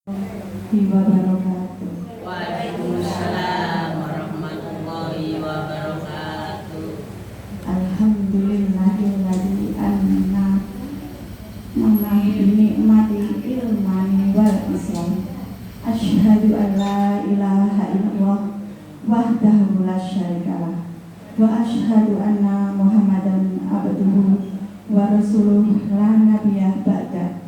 wabarakatuh. Waalaikumsalam warahmatullahi wabarakatuh. Alhamdulillahilladzi anna binikmati ilmani wal islam. Asyhadu an la ilaha illallah wahdahu la syarikalah wa asyhadu anna Muhammadan abduhu wa rasuluh la nabiyya ba'da.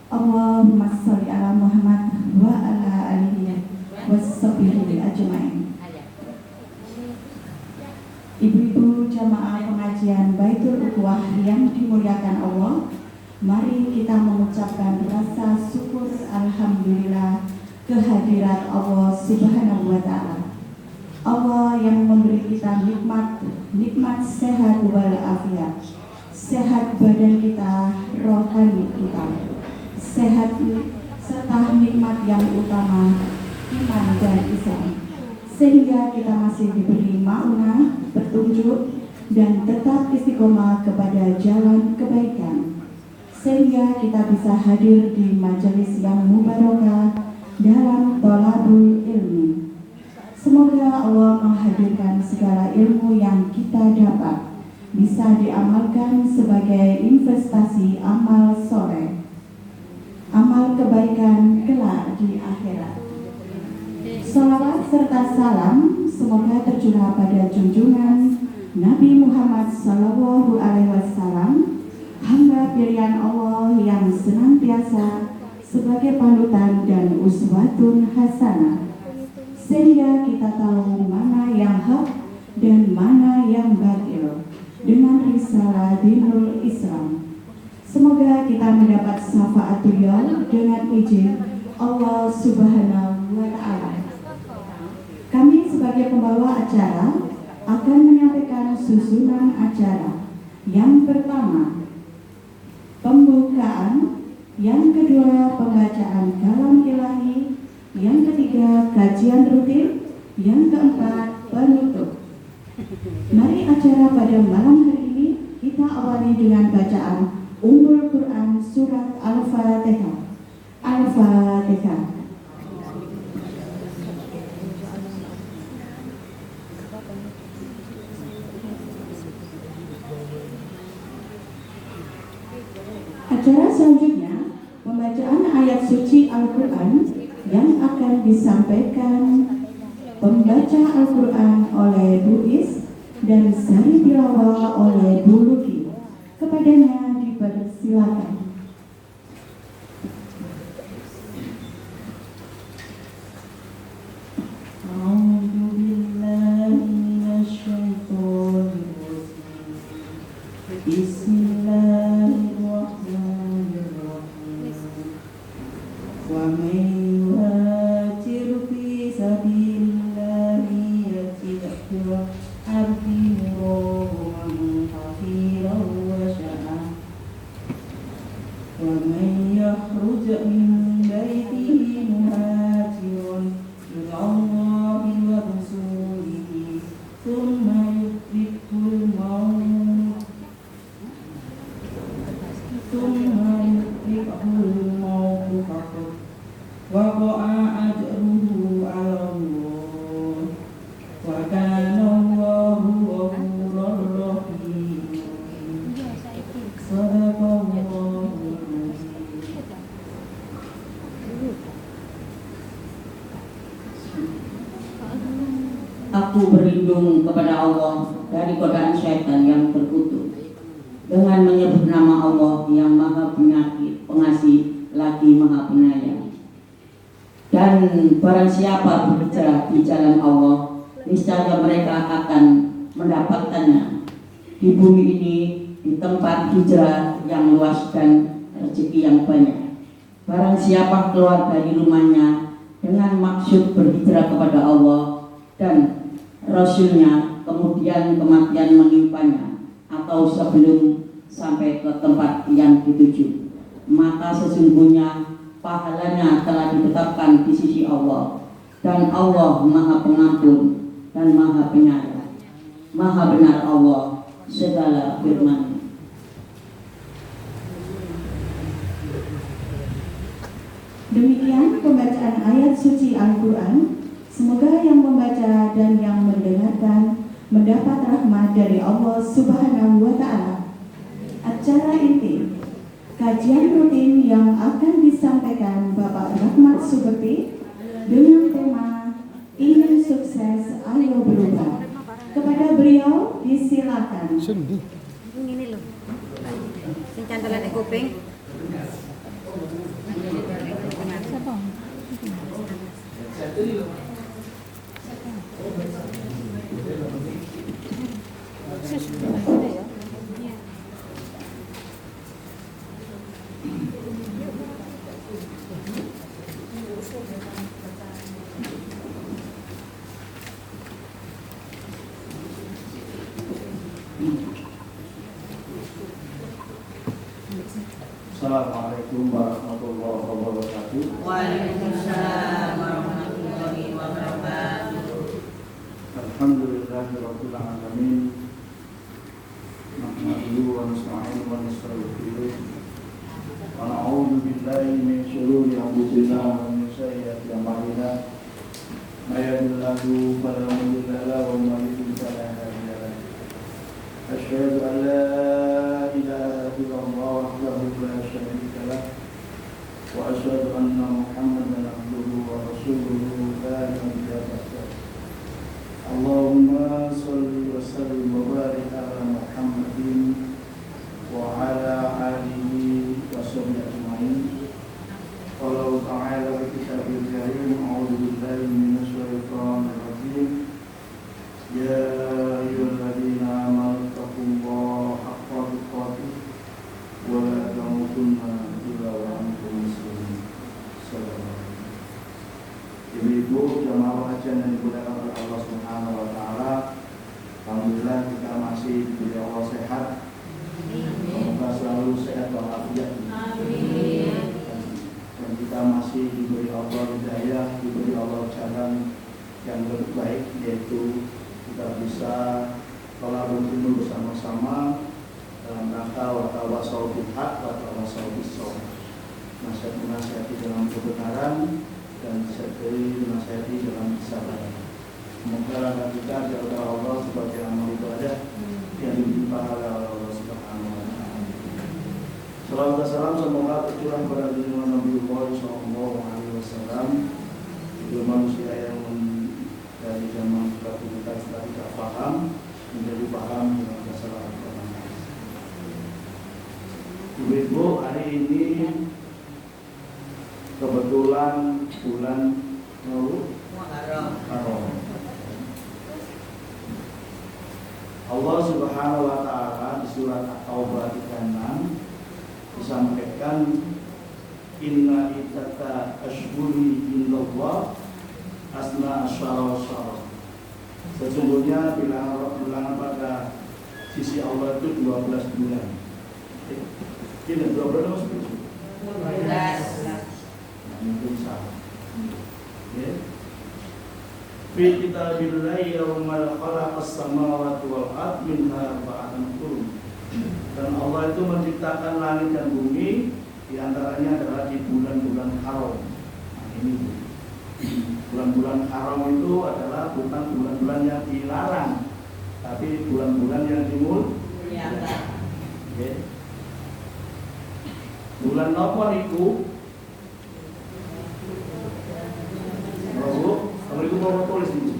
Allahumma sholli ala Muhammad wa ala alihi washabihi ajmain. Ibu-ibu jamaah pengajian Baitul Ukhuwah yang dimuliakan Allah, mari kita mengucapkan rasa syukur alhamdulillah kehadirat Allah Subhanahu wa taala. Allah yang memberi kita nikmat sehat walafiat. Sehat badan kita, rohani kita. Sehat serta nikmat yang utama iman dan Islam, sehingga kita masih diberi maunah, petunjuk dan tetap istiqomah kepada jalan kebaikan, sehingga kita bisa hadir di majelis yang mubarakah dalam thalabul ilmi. Semoga Allah menghadirkan segala ilmu yang kita dapat bisa diamalkan sebagai investasi amal soleh, amal kebaikan kelak di akhirat. Salawat serta salam semoga tercurah pada junjungan Nabi Muhammad Sallallahu Alaihi Wasallam, hamba pilihan Allah yang senantiasa sebagai panutan dan uswatun hasanah, sehingga kita tahu mana yang hak dan mana yang batil dengan risalah dinul Islam. Semoga kita mendapat syafaatul yaum dengan izin Allah Subhanahu wa taala. Kami sebagai pembawa acara akan menyampaikan susunan acara. Yang pertama, pembukaan, yang kedua pembacaan kalam ilahi, yang ketiga kajian rutin, yang keempat penutup. Mari acara pada malam hari ini kita awali dengan bacaan Ummul Quran Surat Al-Fatihah. Al-Fatihah. Acara selanjutnya pembacaan ayat suci Al-Quran yang akan disampaikan pembaca Al-Quran oleh Bu Is dan sari tilawah oleh Bu Luki. Kepadanya dipersilakan. Bismillahirrahmanirrahim. Wa man yuhajir fi sabilillahi yajid ومن يخرج من بيته مهاجرا إلى الله ورسوله ثم يدركه الموت فقد وقع أجره على الله وكان الله غفورا رحيما. صدق الله. Aku berlindung kepada Allah dari godaan syaitan yang terkutuk dengan menyebut nama Allah yang maha penyakit, pengasih, lagi maha penyayang. Dan barang siapa berhijrah di jalan Allah, niscaya mereka akan mendapatkannya di bumi ini, di tempat hijrah yang luas dan rezeki yang banyak. Barang siapa keluar dari rumahnya dengan maksud berhijrah kepada Allah dan Rasulnya, kemudian kematian menimpanya atau sebelum sampai ke tempat yang dituju, maka sesungguhnya pahalanya telah ditetapkan di sisi Allah, dan Allah maha pengampun dan maha penyayang. Maha benar Allah segala firman. Demikian pembacaan ayat suci Al-Quran. Semoga yang membaca dan yang mendengarkan mendapat rahmat dari Allah Subhanahu wa Ta'ala. Acara inti kajian rutin yang akan disampaikan Bapak Rahmat Suberti dengan tema ingin sukses, ayo berubah. Kepada beliau disilakan. Ini loh. Sing cantelan di kuping. Assalamualaikum warahmatullahi wabarakatuh. Waalaikumsalam warahmatullahi wabarakatuh. Alhamdulillahirabbil alamin. Nahmaduhu wa nasta'inuhu wa nastaghfiruh. Wa na'udzu billahi min shururi anfusina wa min sayyiati a'malina. May yahdihillahu fala mudilla lahu wa may yudlil fala hadiya lahu. Asyhadu an la ilaha illallah wahdahu la syarika lah wa asyhadu anna Muhammadan abduhu wa rasuluhu la nabiyya ba'dahu. Allahumma shalli wa sallim wa barik ala Muhammadin wa ala alihi wa sahbihi ajma'in. Qala ta'ala fi kitabil karim, a'udzu billahi minasy syaithanir rajim. Ya ayyuhalladzina amanu taqullaha haqqa tuqatih wa la tamutunna illa wa antum muslimun. Ibu-ibu jamaah pengajian yang dimuliakan oleh Allah Subhanahu wa Ta'ala, alhamdulillah kita masih diberi Allah sehat. Semoga selalu sehat walafiat. Dan kita masih diberi Allah hidayah, diberi Allah jalan yang lebih baik, yaitu kita bisa telah berkumpul bersama-sama dalam rangka watawasau bil haq watawasau bis sabr, menasihati dalam kebenaran dan menasihati dalam kesabaran. Semoga langkah kita dijaga Allah sebagai amal ibadah yang diberi pahala oleh Allah Subhanahu wa Ta'ala. Salam dan salam semoga tercurah pada junjungan Nabi Muhammad SAW, itu manusia yang dari zaman kita sudah tidak paham menjadi paham dengan kesalahan orang. Ibu-ibu, hari ini kebetulan bulan Muharram. Allah Subhanahu wa Ta'ala di surat At-Taubah 36 disampaikan, inna iddata ashhuri indallah asna asyara syara. Sesungguhnya bilangan pada sisi Allah itu 12 bulan. Ini 12 atau 11? Mungkin salah. Ya. Fi kitabillahi yawmal khalaqas samawati wal ardh minha arba'atun hurum. Dan Allah itu menciptakan langit dan bumi, di antaranya adalah di bulan-bulan haram. Nah, ini bulan-bulan haram itu adalah bukan bulan-bulan yang dilarang, tapi bulan-bulan yang dimuliakan. Okay. Bulan apa itu? Kalau itu mau tulis itu.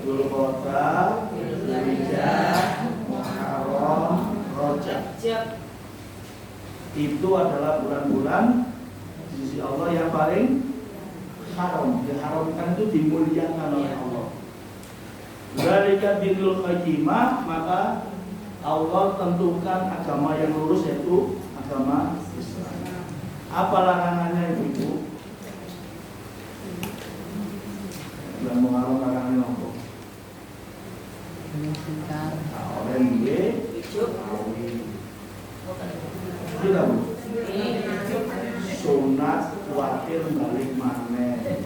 Dzulqa'dah, Dzulhijjah, Muharram, Rajab. Itu adalah bulan-bulan di sisi Allah yang paling haram. Diharamkan itu dimuliakan oleh Allah. Dzalika dinul qayyimah, maka Allah tentukan agama yang lurus, yaitu agama Islam. Apa larangannya Ibu? Bulan Muharram larangannya apa? Oleh dia tidak Bu? Sunat wakil balik maneh.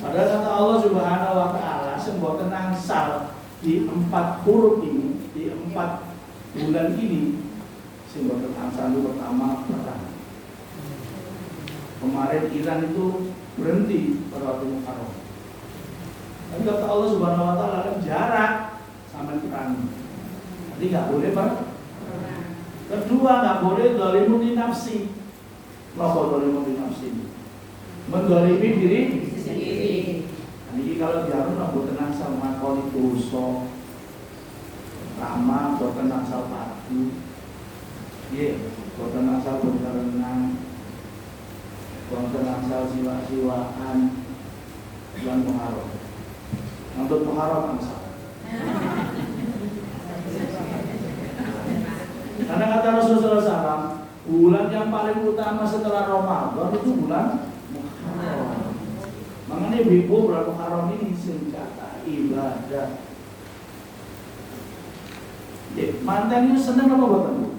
Padahal kata Allah Subhanahu wa Ta'ala, semboten angsal di 4 huruf ini, di 4 bulan ini, semboten angsal itu pertama perang. Kemarin Iran itu berhenti pada waktu Muharram. Tapi kata Allah Subhanahu Wa Taala kan jarak sama perang. Jadi nggak boleh Pak. Kedua nggak boleh dzalimun li nafsi. Apa dzalimun li nafsi? Mendolimi diri sendiri. Jadi kalau jarun nggak boleh tenang sama koni dosa, ramah, boleh tenang sama padu, boleh tenang sama berenang, boleh tenang sama siwa-siwaan, bulan Muharram. Untuk Muharram angsa. Karena kata Rasulullah SAW, bulan yang paling utama setelah Ramadan itu bulan Muharram. Makanya ibu bulan Muharram ini senjata ibadah. Mantan itu senang apa buatan bu?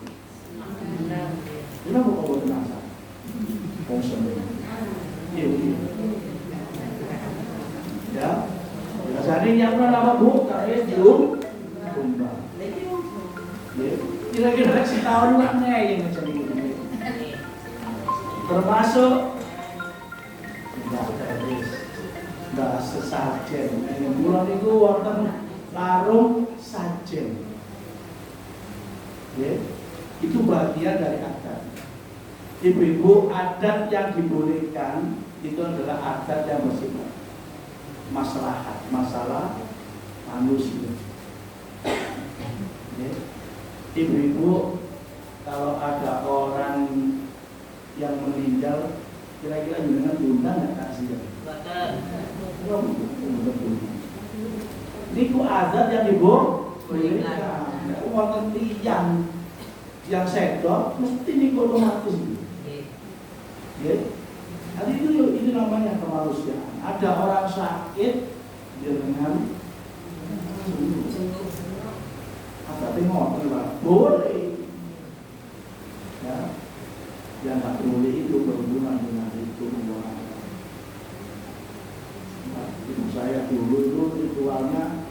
Kenapa kau buatan nasa? Kau senang. Ya. Jadi yang pernah apa bu? Karena belum tumbang. Kira-kira setahun mana yang macam ini? Termasuk nggak sesajen. Bulan itu wonten larung sajen. Itu bagian dari adat. Ibu-ibu, adat yang dibolehkan itu adalah adat yang bersifat maslahat, masalah manusia. Ibu-ibu, kalau ada orang yang meninggal, kira-kira dengan diundang nggak kasih? Ini ku adat yang dibolehkan. Wonten tiyang yang sedok mesti otomatis. Jadi itu namanya kemanusiaan. Ada orang sakit dengan tapi ngotot lah, boleh. Ya, yang tak boleh itu berhubungan dengan itu. Ibu saya dulu itu ritualnya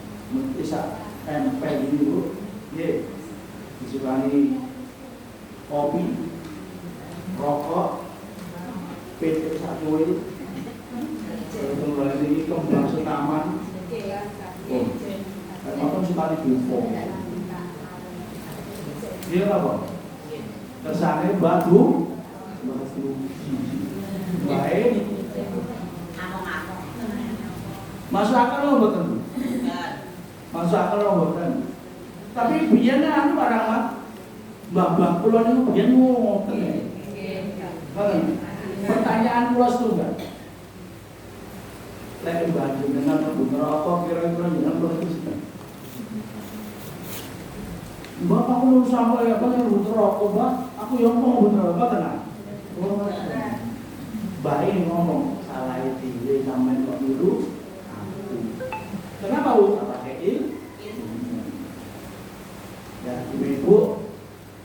bisa tempel dulu. Disukani kopi, rokok, PT satu itu, kemudian ini kembang setaman, makan sekali bufo. Dia apa? Kesannya batu, baik. Masuk akal loh betul. Masuk akal loh betul. Tapi biarnya anu barang mah, mbah pulau itu biar ngoten. Pertanyaan pulau setunggal. Lek baju dengan bener apa kira-kira dengan berarti. Mbak aku lu sampai apa yang bener apa mbak? Aku yang mau bener apa tenang. Baik ngomong salah itu sampai kok dulu. Kenapa lu pakai il? Ya, ibu-ibu,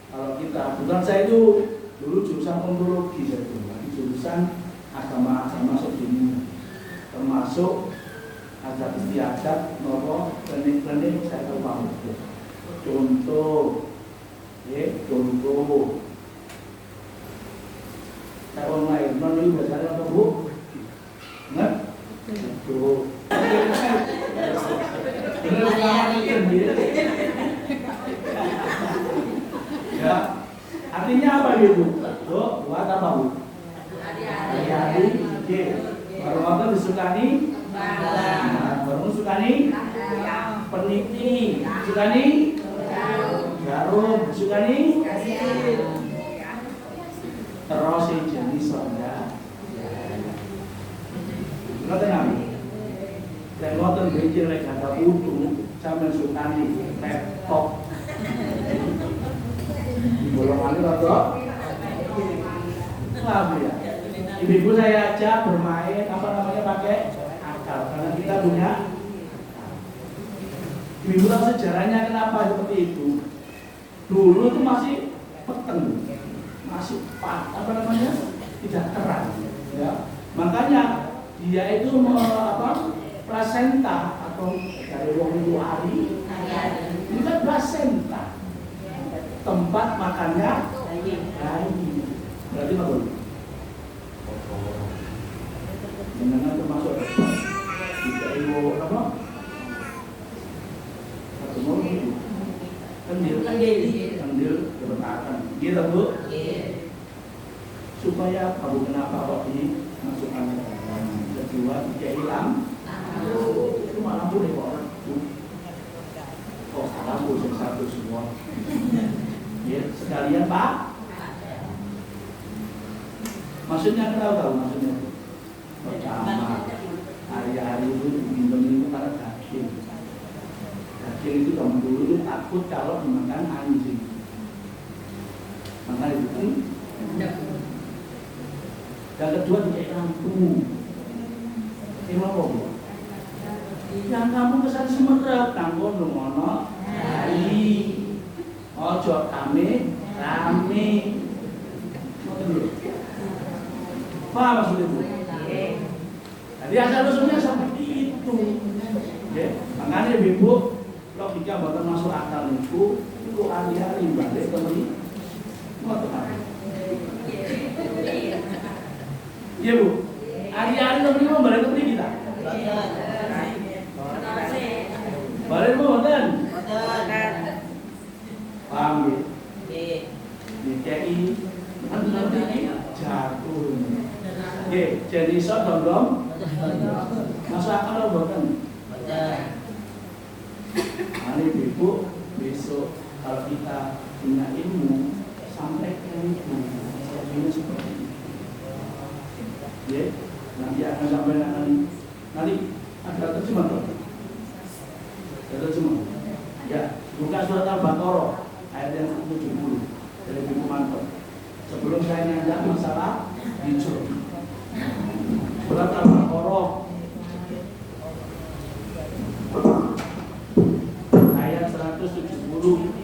kalau kita, bukan saya itu dulu jurusan ontologi saya itu, jurusan agama-agama sedunia, termasuk adat istiadat, nopo, klinik-klinik saya tahu banget. Contoh, contoh, saya online, non itu biasanya apa bu? Nggak? Contoh. Ya, artinya apa itu? Tuh, buat apa bu? Hari-hari, baru apa disukani? Baru disukani? Peniti, disukani? Jarum, disukani? Terus jenis sonda. Ngerti nggak? Dan ngoten becil lek ada putu, sampeyan sukani laptop. Bolongan itu apa ya? Ibu saya ajak bermain apa namanya pakai akal karena kita punya. Ibu tahu sejarahnya kenapa seperti itu? Dulu itu masih peteng, masih apa namanya tidak terang, ya. Makanya dia itu plasenta atau dari wong itu hari ini kan plasenta. Tempat makannya bayi. Berarti apa? apa? Satu mau kendil bertahan. Gitu Bu? Supaya tahu kenapa kok ini masukkan kedua tidak hilang. Itu malah boleh kok. Oh, lampu satu semua. Ya, sekalian Pak. Maksudnya tahu maksudnya. Pertama, hari-hari itu minum karena daging. Daging itu zaman dulu itu takut kalau dimakan anjing. Makanya itu yang kedua tidak lampu. Ini apa Bu? Yang kamu kesan semerap, tanggung ngono. Hari, ojo kami rame. Paham maksudnya Bu? Jadi asal usulnya seperti itu. Ya, makanya Ibu logika bakal masuk akal itu hari-hari balik ke sini. Iya Bu, hari-hari temen mau balik ke kita. Balik mau boten? Paham ya? DKI jatuh. Oke, jadi so dong. Masuk akal atau boten? Hari Ibu besok kalau kita punya ilmu sampaikan itu seperti ini. Ya, nanti akan sampai nanti ada terjemah tuh. Ada terjemah. Ya, buka surat Al-Baqarah ayat yang 70 dari Ibu Mantap. Sebelum saya nyajak masalah hijau. Surat Al-Baqarah ayat 170.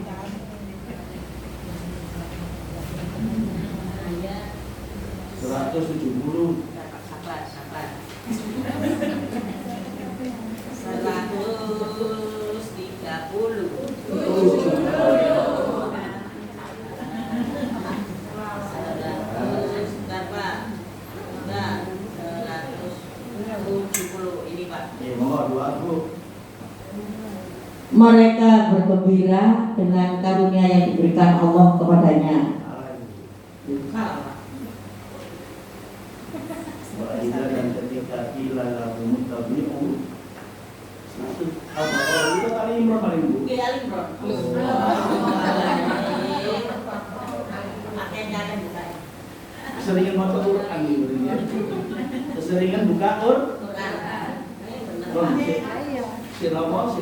Mereka bergembira dengan karunia yang diberikan Allah kepadanya. Dan ketika kita lalu mutabi'un itu kali Imran paling Bu. Keseringan baca Quran ini. Keseringan buka Quran. Silawa sih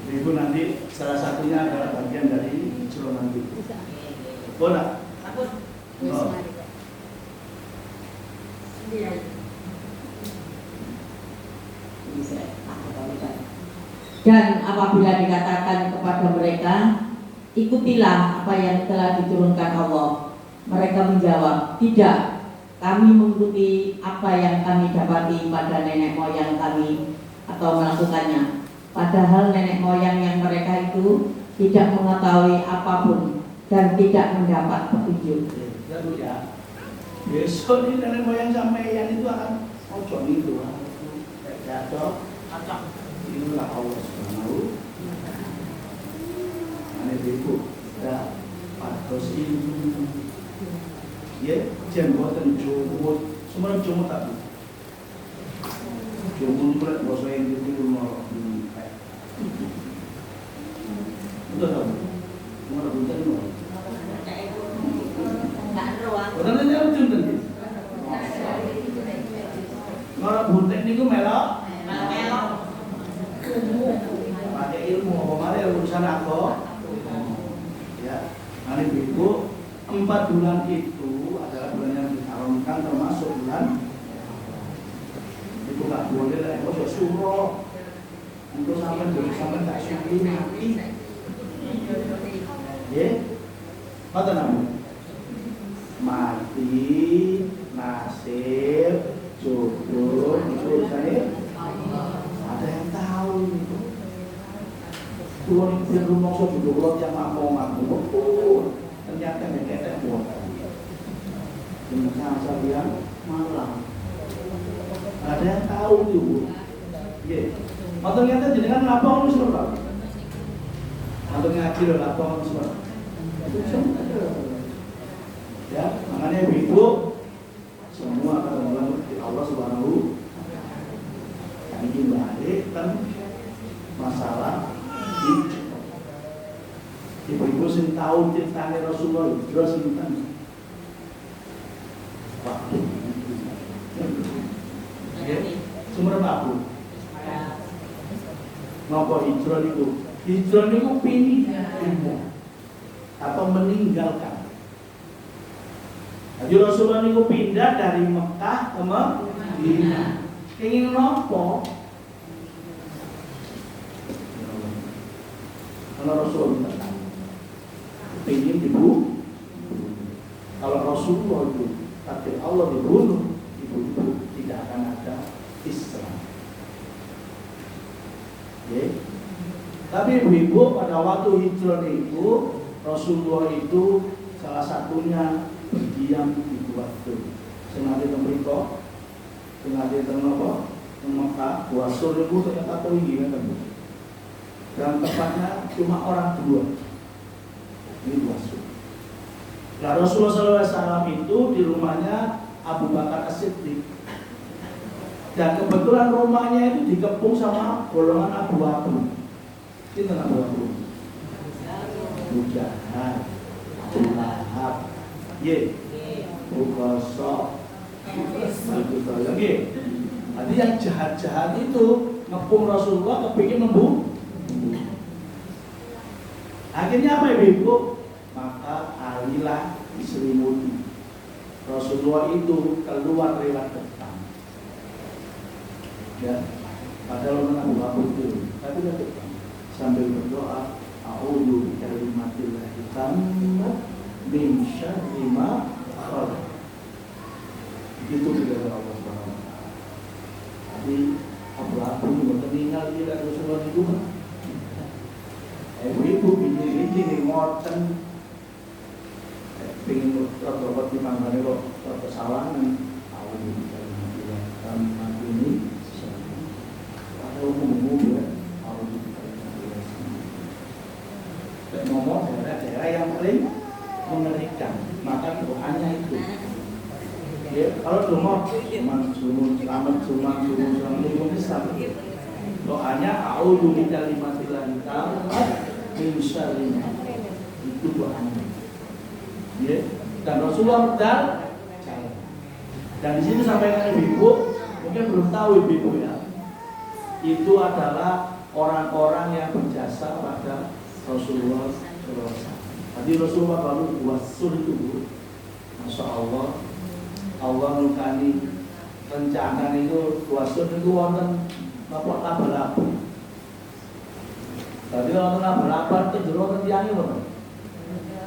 Ibu nanti salah satunya adalah bagian dari hijrah nanti. Boleh? Oh. Dan apabila dikatakan kepada mereka, ikutilah apa yang telah diturunkan Allah, mereka menjawab, tidak. Kami mengikuti apa yang kami dapati pada nenek moyang kami atau melakukannya. Padahal nenek moyang yang mereka itu tidak mengetahui apapun dan tidak mendapat petunjuk. Ya. Besok ini nenek moyang sampeyan itu akan ojo itu. Jatuh, acak. Inilah Allah Subhanahu. Ane Ibu, ya, patos ini. Ya, jangan buatan jumut, semua jumut tak? Jumut itu lah bahasa yang itu rumah. Betul tak? Mana bunten itu? Betul tak jauh bunten itu? Mana bunten itu melok? Melok. Pakai ilmu apa mana urusan aku? Ya, nanti Ibu 4 bulan itu adalah bulan yang diharamkan termasuk bulan itu nggak boleh lah, kalau suruh untuk sampai tak suruh mati, ya, apa namanya? Mati, nasib, jodoh, itu urusannya ada yang tahu itu. Turun di rumah jodoh yang mampu ternyata mereka buat dengan saya yang malam Ada yang tahu itu. Nggih. Matur ngeten jenengan lapor wis ora. Matur ngaji lho lapor wis ora. Ya, makanya ibu semua akan dalam Allah Subhanahu ini balik kan masalah ibu-ibu sing tahu ceritanya Rasulullah terus sinten. Waktu. Sumber apa? Napa hijrah itu? Hijrah itu pindah atau meninggalkan. Jadi Rasulullah itu pindah dari Mekah ke Madinah. Ingin nopo? Kalau Rasulullah ingin dibunuh. Kalau Rasulullah itu takdir Allah dibunuh, ibu-ibu tidak akan ada Islam. Okay. Tapi ibu-ibu pada waktu hijrah itu Rasulullah itu salah satunya berdiam di waktu. Sengaja tembriko, sengaja temapa, Mekah, Wasur itu ternyata tinggi kan. Dan tempatnya cuma orang dua. Ini Wasur. Nah Rasulullah SAW itu di rumahnya Abu Bakar As-Siddiq. Dan kebetulan rumahnya itu dikepung sama golongan abu-abu. Ini abu-abu. Abu Jahal, Abu Lahab, Abu Qasas, itu lagi. Jadi yang jahat-jahat itu ngepung Rasulullah kepingin membunuh. Akhirnya apa ibu? Maka alilah diselimuti. Rasulullah itu keluar lewat depan. Ya, padahal orang Abu itu, tapi dia depan sambil berdoa, a'udzu bikalimatillahil tammah min syarri ma khalaq. Itu tidak Allah Subhanahu. Jadi Abu itu meninggal tidak Rasulullah itu kan. Ibu ini ngoten pengen robot di mana kok kesalahan tahu dan nanti ini ada umum ya harus dan ngomong daerah-daerah yang paling mengerikan maka doanya itu ya kalau doa selamat Islam doanya a'udzu bikalimatillahil tammah min syarri ma itu doanya. Ya, dan Rasulullah dan di sini sampaikan ibu, mungkin belum tahu ibu ya, itu adalah orang-orang yang berjasa pada Rasulullah SAW. Tadi Rasulullah baru Wasur itu, Masya Allah, Allah nukani rencana itu Wasur itu wonten lapor laba-laba. Tadi wonten laba-laba itu jero tiangnya loh.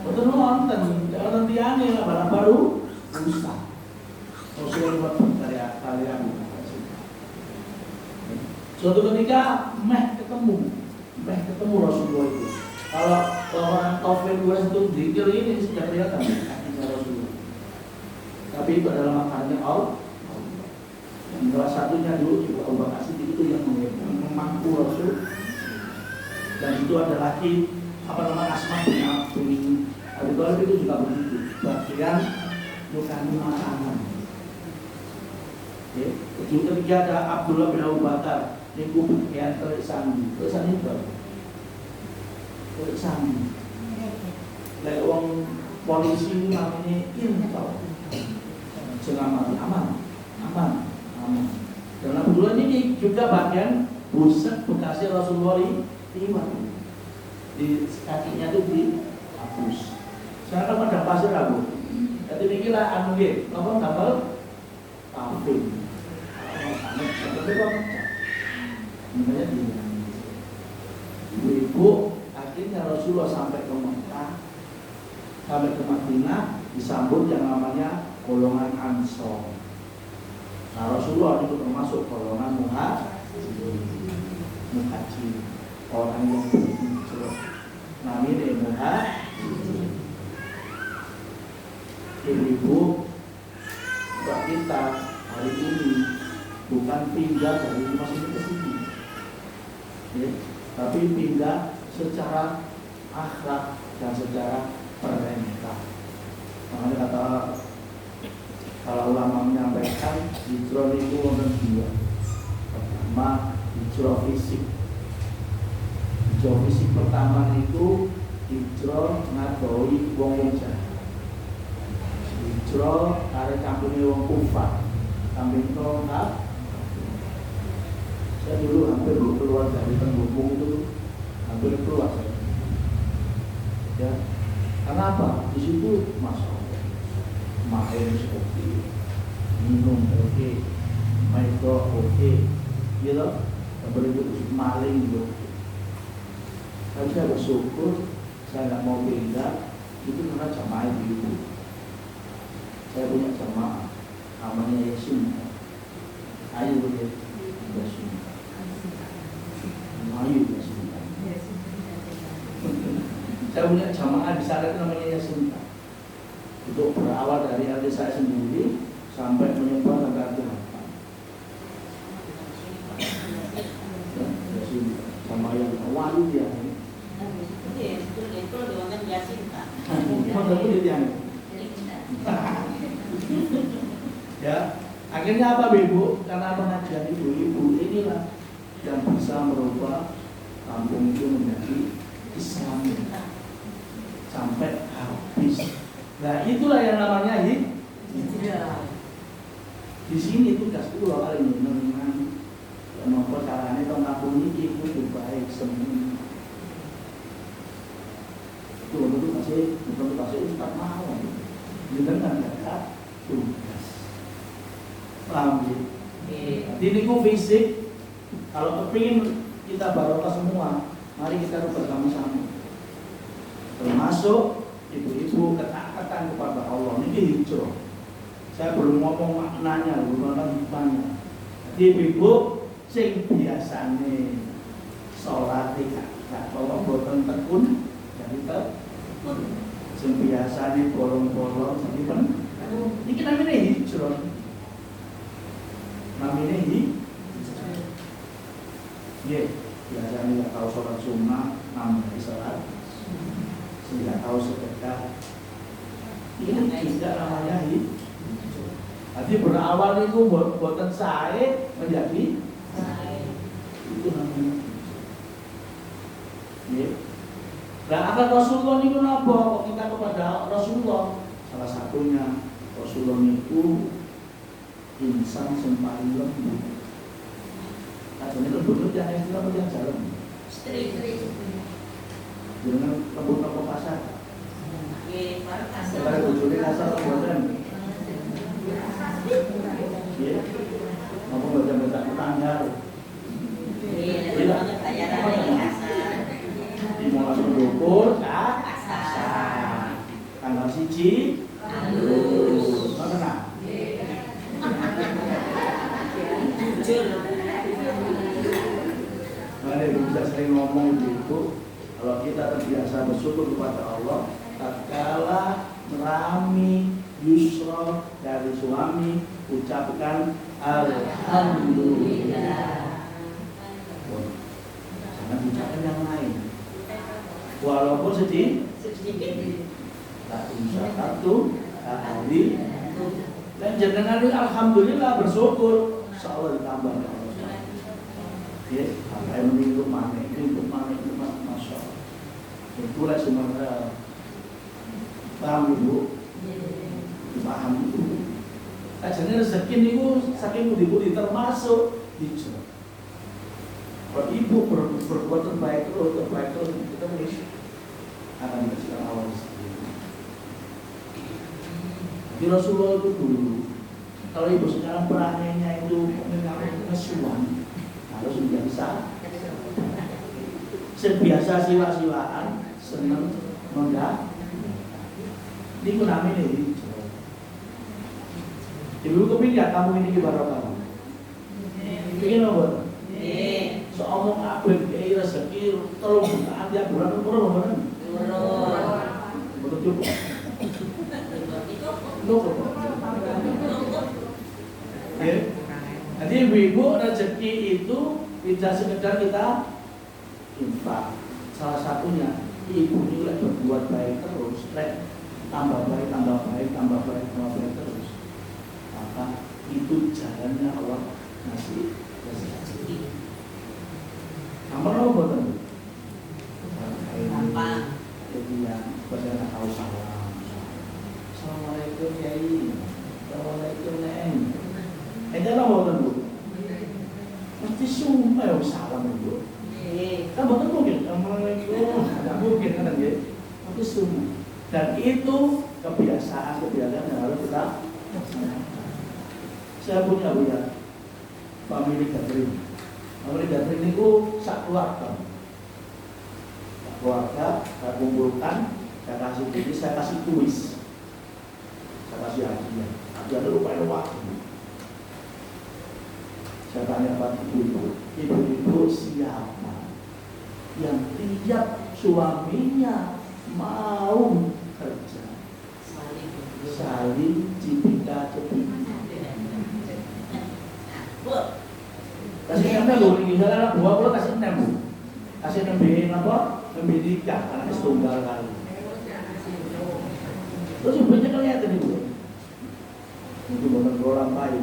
Betul nonton, jangan tiangnya lah baru rusak. Rasulullah dari kalian. Suatu ketika ketemu Rasulullah itu. Kalau orang Taufik Wes itu zikir ini sudah kelihatan kakinya Rasulullah. Tapi itu adalah makannya Allah. Dan salah satunya dulu juga Abu Bakar Siddiq itu yang memangku Rasul. Dan itu adalah Asma bin Abi Thalib itu juga begitu. Bagian bukan makanan. Ya, itu ketika ada Abdullah bin Abu Bakar, niku bagian terik sandi. Terik sandi itu. Terik sandi. Lek wong polisi itu namanya intel. Aman. Dan Abdullah ini juga bagian buset bekasnya Rasulullah lewat. Di kakinya itu dihapus. Sekarang kan ada pasir Abu. Jadi inilah anu nggih, napa tambal paving. Ibu akhirnya Rasulullah sampai ke Mekah, sampai ke Madinah disambut yang namanya golongan Ansor. Nah Rasulullah itu termasuk golongan muhajir, orang yang berhijrah. Namanya muhajir. Ibu buat kita hari ini bukan pindah dari rumah sini ke sini, ya, tapi pindah secara akhlak dan secara perintah. Makanya kata kalau ulama menyampaikan hijrah itu wonten dua. Pertama hijrah fisik. Hijrah fisik pertama itu hijrah ngadoi wong jahat. Hijrah arek kampungnya wong kufar. Kampung tongkat. Saya dulu hampir keluar dari Tenggubung itu, hampir keluar saya. Ya, kenapa? Di situ masuk main oke, minum oke, main oke, gitu. Berikut maling juga. Tapi saya bersyukur saya nggak mau pindah itu karena jamaah ibu. Saya punya jamaah namanya Yesun. Ayo boleh Yesun. Ayo Yesun. Saya punya jamaah di sana itu namanya Yesun. Untuk berawal dari hati saya sendiri sampai menyebar sampai hati hati. Yesun sama yang awal dia. Ya, akhirnya apa Ibu? Karena pengajian ibu-ibu inilah yang bisa merubah kampung itu menjadi Islam sampai habis. Nah itulah yang namanya hijrah. Di sini tugas kula kali ini dengan menapa carane tong kampung iki kudu baik semua. Itu masih Ustaz mau dengan kata tugas. Paham ya? Ini ku fisik. Kalau kepingin kita barokah semua, mari kita rubah sama-sama. Termasuk ibu-ibu ketaatan kepada Allah. Ini hijrah. Saya belum ngomong maknanya, belum ngomong hikmahnya. Jadi ibu sing biasane sholat tidak kalau boten tekun jadi tekun. Sing biasane bolong-bolong jadi pen. Ini namanya hijrah. Namanya hijrah. Ya, biasanya tidak tahu sholat sunnah, namanya sholat. Tidak tahu sedekah. Ini juga namanya hijrah. Jadi berawal itu buatan saya menjadi saya. Itu namanya. Ya. Nah, akan Rasulullah itu apa? Kok kita kepada Rasulullah? Salah satunya Rasulullah itu insan yang paling lembut. Kadang lembut yang istilah yang jalan. Istri. Dengan lembut apa pasar? Kalau bujurnya kasar atau buatan? Ya, apa baca-baca tanggal? Di mau langsung dukur, kasar. Tanggal siji, halus. Mana? Mana bisa sering ngomong gitu? Kalau kita terbiasa bersyukur kepada Allah, tatkala merami yusra dari suami, ucapkan alhamdulillah. Jangan ucapkan yang lain. Walaupun sedikit. Tak usah satu hari. Dan jangan alhamdulillah bersyukur. Insyaallah ditambah Allah. Ya, apa yang untuk mana? Masya Allah. Itulah semuanya. Paham Ibu? Paham itu. Ajane rezeki niku saking budi-budi termasuk hijrah. Kalau ibu berbuat terbaik terus kita terus akan dikasihkan Allah rezeki. Di Rasulullah itu dulu. Kalau ibu sekarang perannya itu mengalami kesuwan, harus biasa. Sebiasa siwa-siwaan, senang menggak. Ini pun namanya hijrah. Ibu kepingin kamu ini barokah. Kepingin apa? Seomong abad kiai rezeki telung jutaan tiap bulan turun. Betul cukup. Cukup. Ya. Jadi ibu-ibu, rezeki itu tidak sekedar kita infak. Salah satunya ibu itu berbuat baik terus, tambah baik, tambah baik, tambah baik, tambah baik terus. Maka itu jalannya Allah ngasih rezeki. Amal apa buatan? Tanpa Kemudian berjalan tahu salam. Assalamualaikum Kiai. Assalamualaikum Neng. Jangan apa buatan bu? Mesti sumpah ya salam bu. Kan buatan mungkin. Assalamualaikum. Tidak mungkin kan ya. Mesti sumpah. Dan itu kebiasaan yang harus kita. Saya punya family gathering. Family gathering itu sak keluarga. Saya kumpulkan, saya kasih ini, saya kasih kuis, saya kasih hadiah. Hadiah itu lupa waktu. Saya tanya pada ibu-ibu siapa yang tiap suaminya mau kerja, saling cipika-cipika. Kasih enam dulu, ini salah anak buah, kasih enam. Kasih nembehin apa? Nembehin anak setunggal kali. Terus ibunya kelihatan itu. Itu benar golang bayi.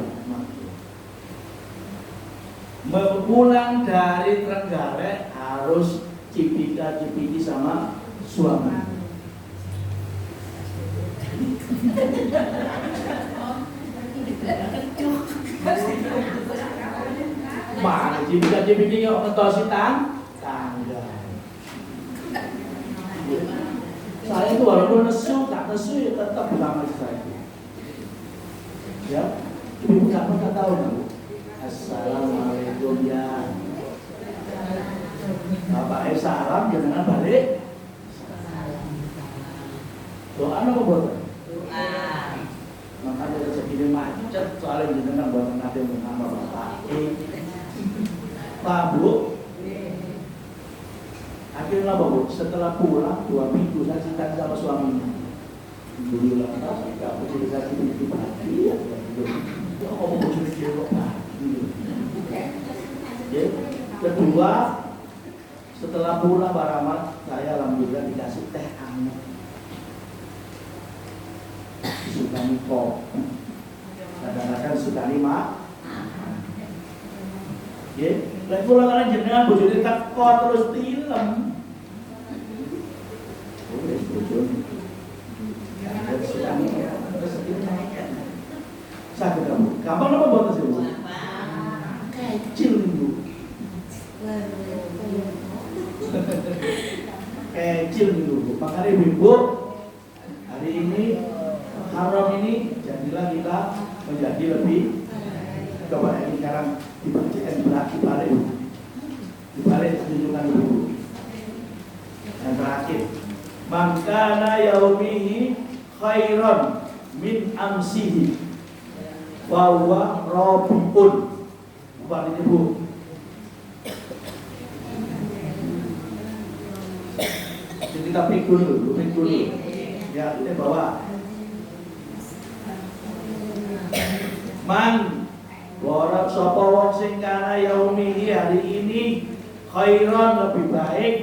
Pulang dari Trenggalek harus cipika-cipiki sama suami. Mana cipika-cipiki yang ngetosi tangga. Saya itu walaupun nesu, tak nesu ya tetap bersama saya. Ya, ibu nggak pernah tahu kan? Assalamualaikum ya. Bapak salam jangan balik. Doa apa buat? doa. Makanya rezeki ini macet soalnya jangan buat nanti nama bapak. Pak Bu. Akhirnya apa bu? Setelah pulang 2 minggu saya cerita sama suaminya. Dulu lah kita aku cerita itu bahagia. Ya kamu mau cerita kok bahagia. Kedua, setelah pulang Pak Rahmat, saya alhamdulillah dikasih teh hangat. Sukani kopi. Kadang-kadang sukani mak. Ya, lagi pulang kalian jenengan bojone teko terus tilem. Wis bojone. Sakit kamu. Gampang apa buat sih? Kecil Bu. Kecil Bu. Makanya Ibu hari ini haram ini jadilah kita menjadi lebih coba ini sekarang dibalik tunjukkan dulu. Yang terakhir, mangkana yaumihi khairon min amsihi wa huwa rabiun. Bukan ini Bu. Jadi kita pikul dulu. Ya, kita bawa. Man warak sapa wong sing kana yaumihi hari ini khairon lebih baik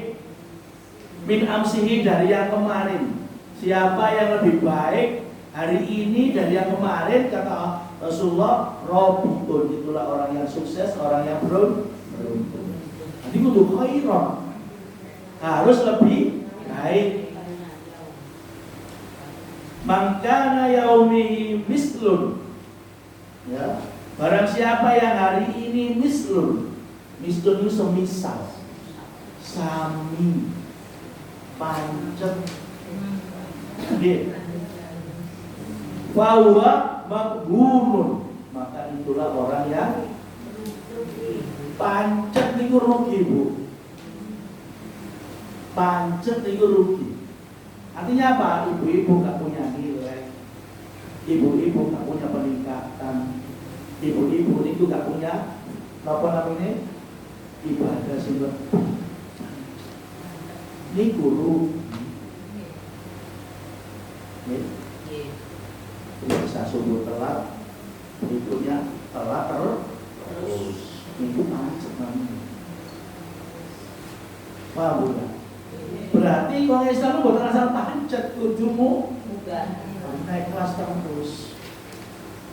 min amsihi dari yang kemarin. Siapa yang lebih baik hari ini dari yang kemarin kata Rasulullah Robitun, itulah orang yang sukses, orang yang beruntung. Jadi kudu khairon, harus lebih baik. Mangkana yaumihi mislun, ya, barang siapa yang hari ini mislun itu semisal, sami, pancet, bahwa makbunun, maka itulah orang yang pancet itu rugi Bu. Pancet itu rugi. Artinya apa? Ibu-ibu gak punya nilai, ibu-ibu gak punya peningkatan, ibu-ibu itu gak punya apa namanya ibadah sih. Ini guru. Bisa subuh telat, berikutnya telat terus. terus. Itu macet namanya. Paham bukan? Berarti orang Islam itu bukan asal pancet tujumu, bukan. Naik kelas terus.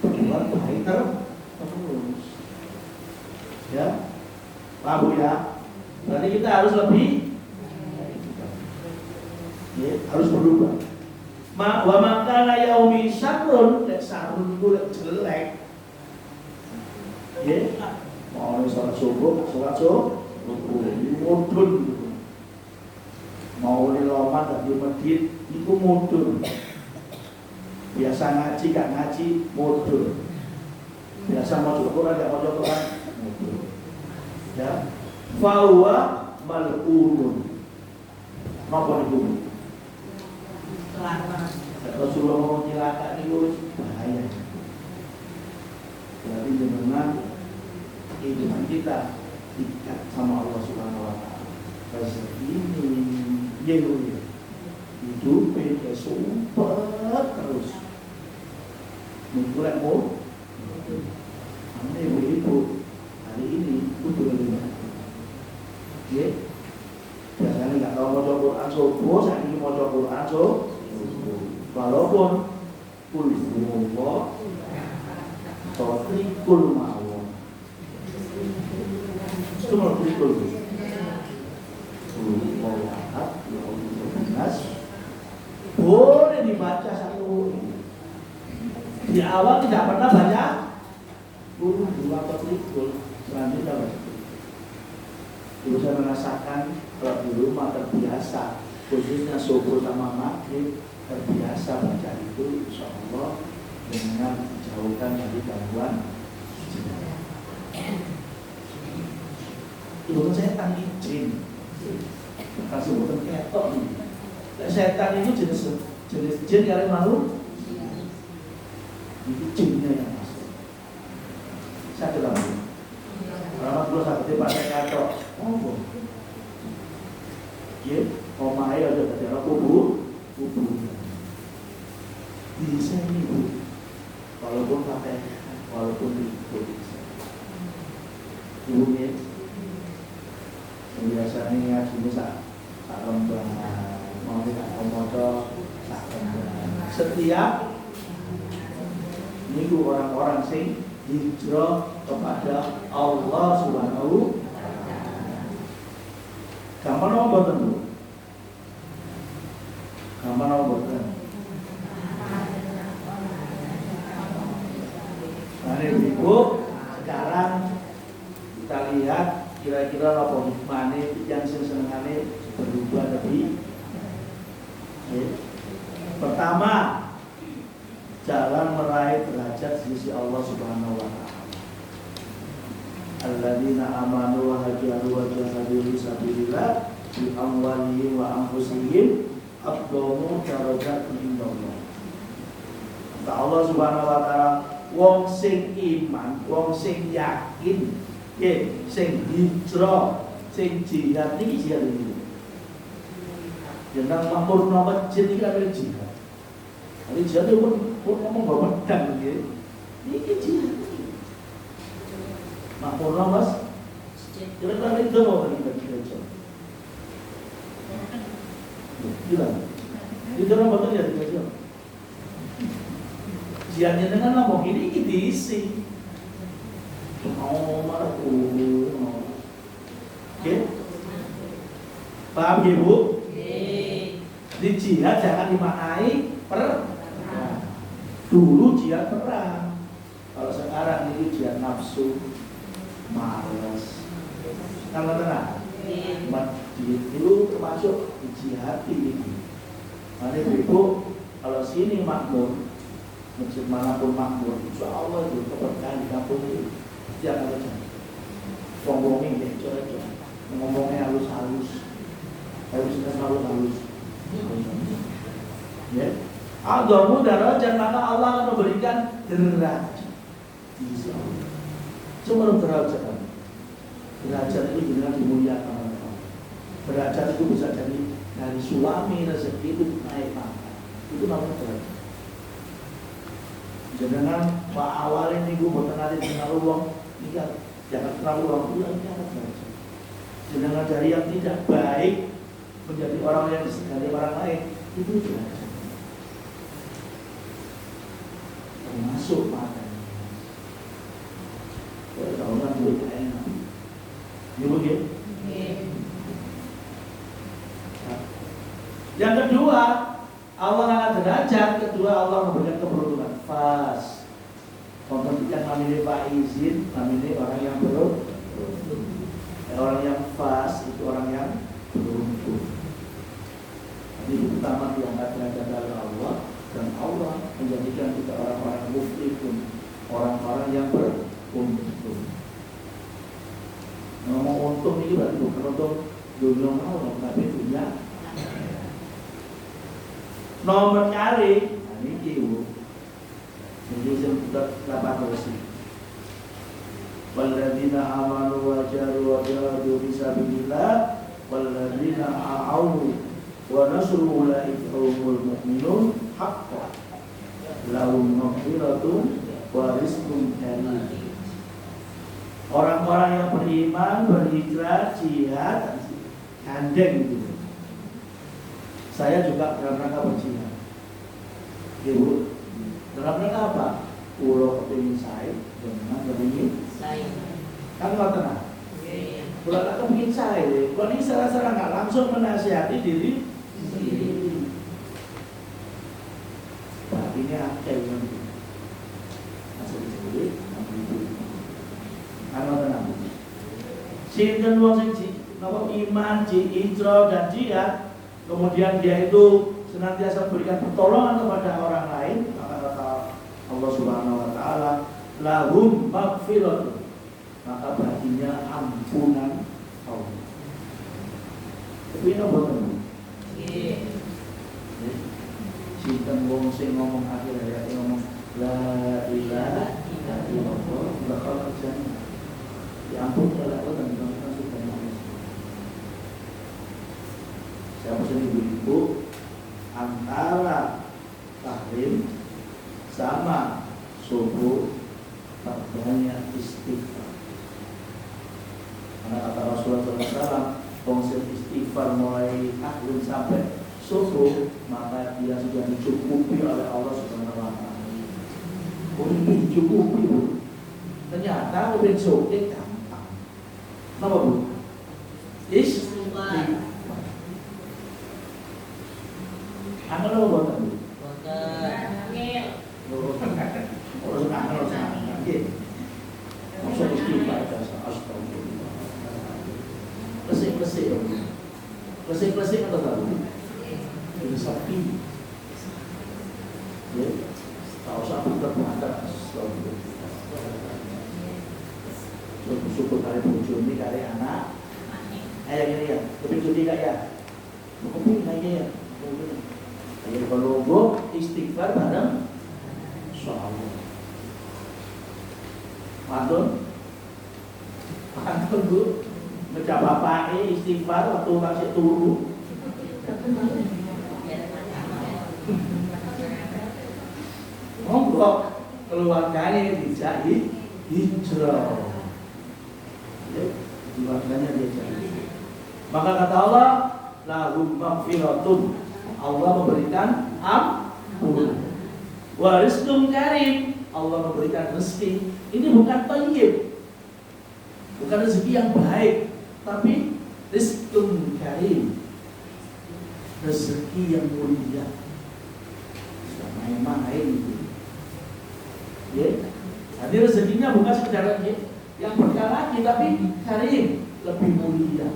Bagaimana baik terus. Ya, paham ya? Berarti kita harus lebih, ya, harus berubah. Wa makana yaumi syarrun, syarrun itu jelek. Ya, mau sholat subuh, mudun. Mau di lomat di masjid itu mudun. Biasa ngaji gak ngaji mudun. Biasa mau Quran gak mau Quran mudun. Ya, fahuwa mal'unun. Napa niku? Rasulullah mau nyilaka niku bahaya. Berarti jenengan iman kita ikat sama Allah Subhanahu wa taala. Rezeki ini hidupnya sumpah terus. Mulai mau, anda ibu-ibu hari ini butuh lima. Ya, biasanya nggak tahu mau Quran subuh, saya ini mau Quran subuh. Walaupun kululullah, totrikul ma'awon. Itu mau trikul. Boleh dibaca satu. Di awal tidak pernah baca dua atau trikul, selanjutnya baca. Dulu saya merasakan kalau di rumah terbiasa, khususnya subuh sama maghrib terbiasa baca itu, insya Allah dengan dijauhkan dari gangguan. Itu kan setan jin. Kasih bukan ketok nih. Setan itu jenis jin yang malu. Itu jinnya yang masuk. Saya ketemu. Orang dulu sakit pakai ketok. Oh, ya, omai ada daerah kubur. Bisa ini bu, walaupun pakai, walaupun ribut. Ibu nih. Biasanya ngaji ini sak rembang, mau tidak komodo sak rembang. Setiap minggu orang-orang sing hijrah kepada Allah Subhanahu. Gampang apa boten bu? Gampang apa boten? Nah ini ibu, sekarang kita lihat kira-kira apa hikmahnya yang senengane berubah lebih. Pertama, jalan meraih derajat di sisi Allah Subhanahu wa taala. Alladzina amanu wa hajaru wa jahadu fi sabilillah bi amwalihim wa anfusihim afdalu darajat indallah. Kata Allah Subhanahu wa taala, wong sing iman, wong sing yakin, sing hijrah, sing jihad niki jihad iki. Jeneng makmurna masjid iki adalah jihad. Ali jihad pun ngomong bawa pedang nggih. Niki jihad. Makmurna mas, kira-kira itu mau kita. Gila. Itu orang betul ya dia. Jihadnya dengan ngomong ini diisi. Oke, paham ya bu? Di jihad jangan dimaknai perang. Dulu jihad perang. Kalau sekarang ini jihad nafsu, malas. Kalau tenang, masjid itu termasuk jihad ini. Nanti ibu, kalau sini makmur, masjid manapun makmur, insya Allah itu keberkahan di kampung itu. Jangan aja ngomongin deh, coba ngomongnya halus-halus, harusnya selalu halus. Ya, agama darajat maka Allah akan memberikan derajat. Cuma derajat, derajat itu dengan dimuliakan. Derajat itu bisa jadi dari suami rezeki itu naik pangkat, itu namanya derajat. Jangan pak awalnya nih gue buat nanti dengan uang nikah Jangan terlalu orang tua ini anak belajar. Jangan ngajari yang tidak baik menjadi orang yang disegani orang lain, itu belajar. Termasuk makan. Kalau nggak duit enak. Ya begitu. Yang kedua, Allah angkat derajat. Kedua, Allah memberikan keberuntungan. Fas. Contoh yang namanya Pak Izin, namanya orang yang beruntung. Orang yang fas itu orang yang beruntung. Jadi pertama diangkat derajat oleh Allah, dan Allah menjadikan kita orang-orang muflihun, orang-orang yang beruntung. Ngomong untung ini berarti bukan untung dunia Allah, tapi dunia. Nomor kali, nah ini kiu. Jadi sudah 8 Walladzina amanu wa jahadu fisabilillah walladzina a'awnu wa nasru ulaika humul mu'minun haqqan lahum maghfiratun wa rizqun karim. Orang-orang yang beriman, berhijrah, jihad, gandeng gitu. Saya juga dalam rangka berjihad. Ibu, dalam rangka apa? Pulau kepingin saya, dengan kepingin saya. Kan nggak tenang. Pulau tak kepingin saya. Kalau ini salah-salah nggak langsung menasihati diri sendiri. Tapi ini akal yang masuk disebut kan nggak tenang. Sinten wong sing iman, hijrah dan jihad, kemudian dia itu senantiasa memberikan pertolongan kepada orang lain, maka kata Allah Subhanahu wa taala, lahum maghfiratun, maka baginya ampunan Allah. Tapi apa teman? Sinten wong sing ngomong akhir ayat ngomong la ilaha illallah bakal jannah. Ya ampun kalau Allah dan kita sudah masuk. Saya pesan ibu-ibu antara tahrim sama subuh perbanyak istighfar. Karena kata Rasulullah SAW, konsep istighfar mulai tahrim sampai subuh, maka dia sudah dicukupi oleh Allah Subhanahu wa taala. Oh, ini dicukupi, Bu. Ternyata mobil suki gampang. Kenapa, Bu? Istighfar. Angel apa boten, Bu? Boten. Angel. Ora usah angel, ora usah angel. Maksud istighfar astagfirullah. Lesik-lesik. Lesik-lesik atau tahu? Ini sapi. Ya. Tahu sapi terbantar. Syukur kali bojo ini kali anak. Yang ini ya, tapi jadi enggak ya? Kepingin aja ya. Jadi kalau gue istighfar bareng insyaallah. Mantun Bu, ngejak bapaknya istighfar waktu kasih turu. Monggo keluarganya dijak hijrah. Keluarganya dijak. Maka kata Allah, lahum maghfiratun, Allah memberikan ampun. Wa rizqun karim, Allah memberikan rezeki. Ini bukan thayyib, bukan rezeki yang baik, tapi rizqun karim, rezeki yang mulia. Sudah main-main gitu. Ya, jadi rezekinya bukan sekedar yang berkah lagi, tapi karim, lebih mulia.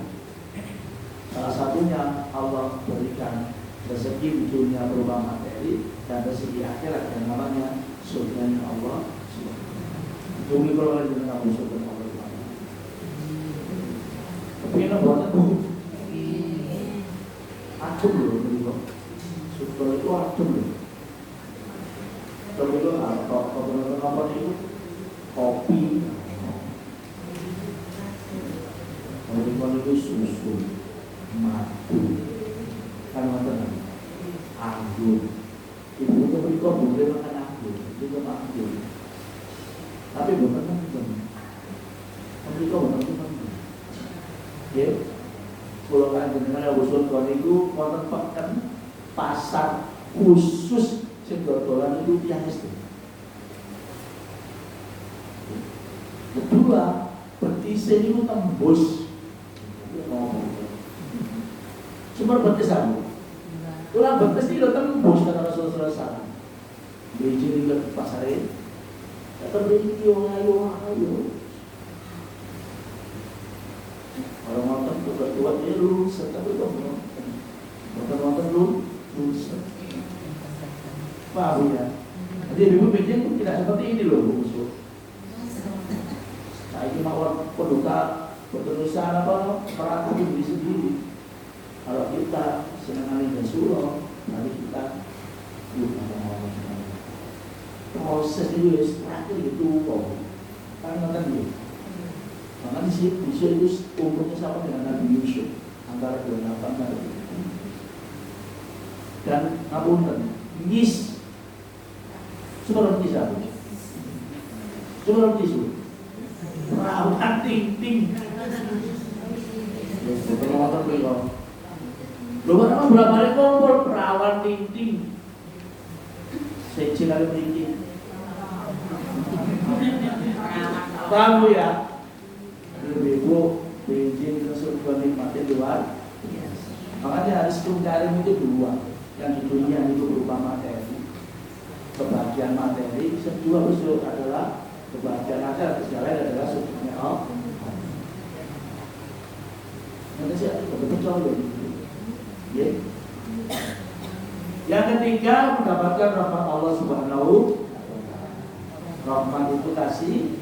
Salah satunya Allah berikan rezeki di dunia berupa materi dan rezeki akhirat yang namanya surga Allah Subhanahu. Demi kalau dengan kamu surga Allah. Tapi ini buat aku. Adem loh, begitu. Surga itu adem loh. Kalau itu apa itu? Kopi. Kalau itu susu, madu. Kan makan anggur. Ibu itu berikut boleh makan anggur, itu anggur. Tapi bukan anggur. wonten peken pasar khusus sing dodolan itu tiyang SD. Kedua, betis ini tembus. Sumber betis aku. Ulang betis ini tembus kata Rasulullah SAW. Biji ke pasar ini. Kata biji ayo. Kalau nonton buat dia lulus, tapi kalau nonton lulus. Paham ya? Jadi ibu bikin tidak seperti ini loh, Bu Musuh. Nah ini mau penduka bertulisan apa perhatian diri sendiri. Kalau kita senang dan surau, nanti kita proses itu terakhir itu kok kan nonton dia. Maka di sini itu umurnya sama dengan Nabi Yusuf antara 28 dan 30. Dan ngapunten, ngis. Coba bisa. Perawan ting-ting. Berapa kali kumpul perawan ting-ting. Secil kali ting-ting. Paham ya? Ibu bensin tersebut nikmatnya luar. Makanya harus mencari itu dua. Yang di dunia itu berupa materi, kebahagiaan materi. Kedua usul adalah kebahagiaan akhirat. Yang lain adalah sujudnya Allah. Nanti saya betul ya. Yang ketiga mendapatkan rahmat Allah Subhanahu. Rahmat itu kasih.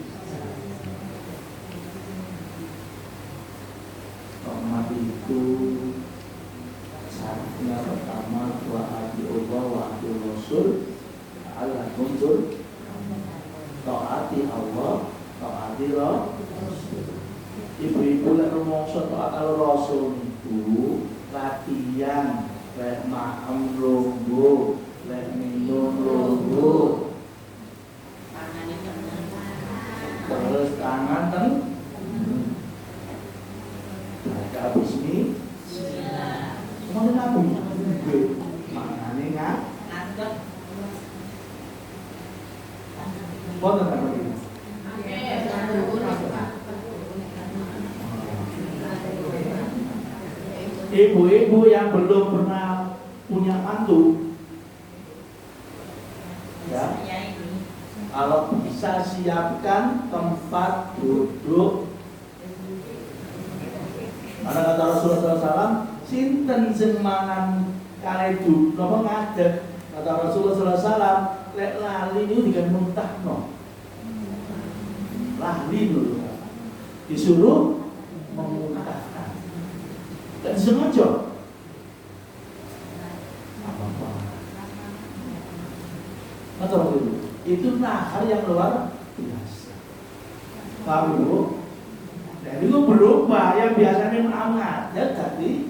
Rahmat itu syaratnya pertama wa Allah wa Rasul Allah mundur taati Allah taati Rasul. Ibu-ibu lek rumangsa taat karo Rasul itu latihan lek maem lungguh lek minum lungguh terus tangan teng baca bismi semuanya nabi maknanya ngadeg boten apa ini ibu-ibu yang belum pernah punya mantu ya kalau bisa siapkan tempat duduk. Karena kata Rasulullah SAW, sinten sing mangan kale duduk napa ngadeg. Kata Rasulullah SAW, lek lali niku digan muntahno. Lali dulu. Disuruh memuntahkan. Dan disengaja. Apa-apa. Atau itu nahar yang luar biasa. Paham Bu? Dan itu berubah yang biasanya mengajar jadi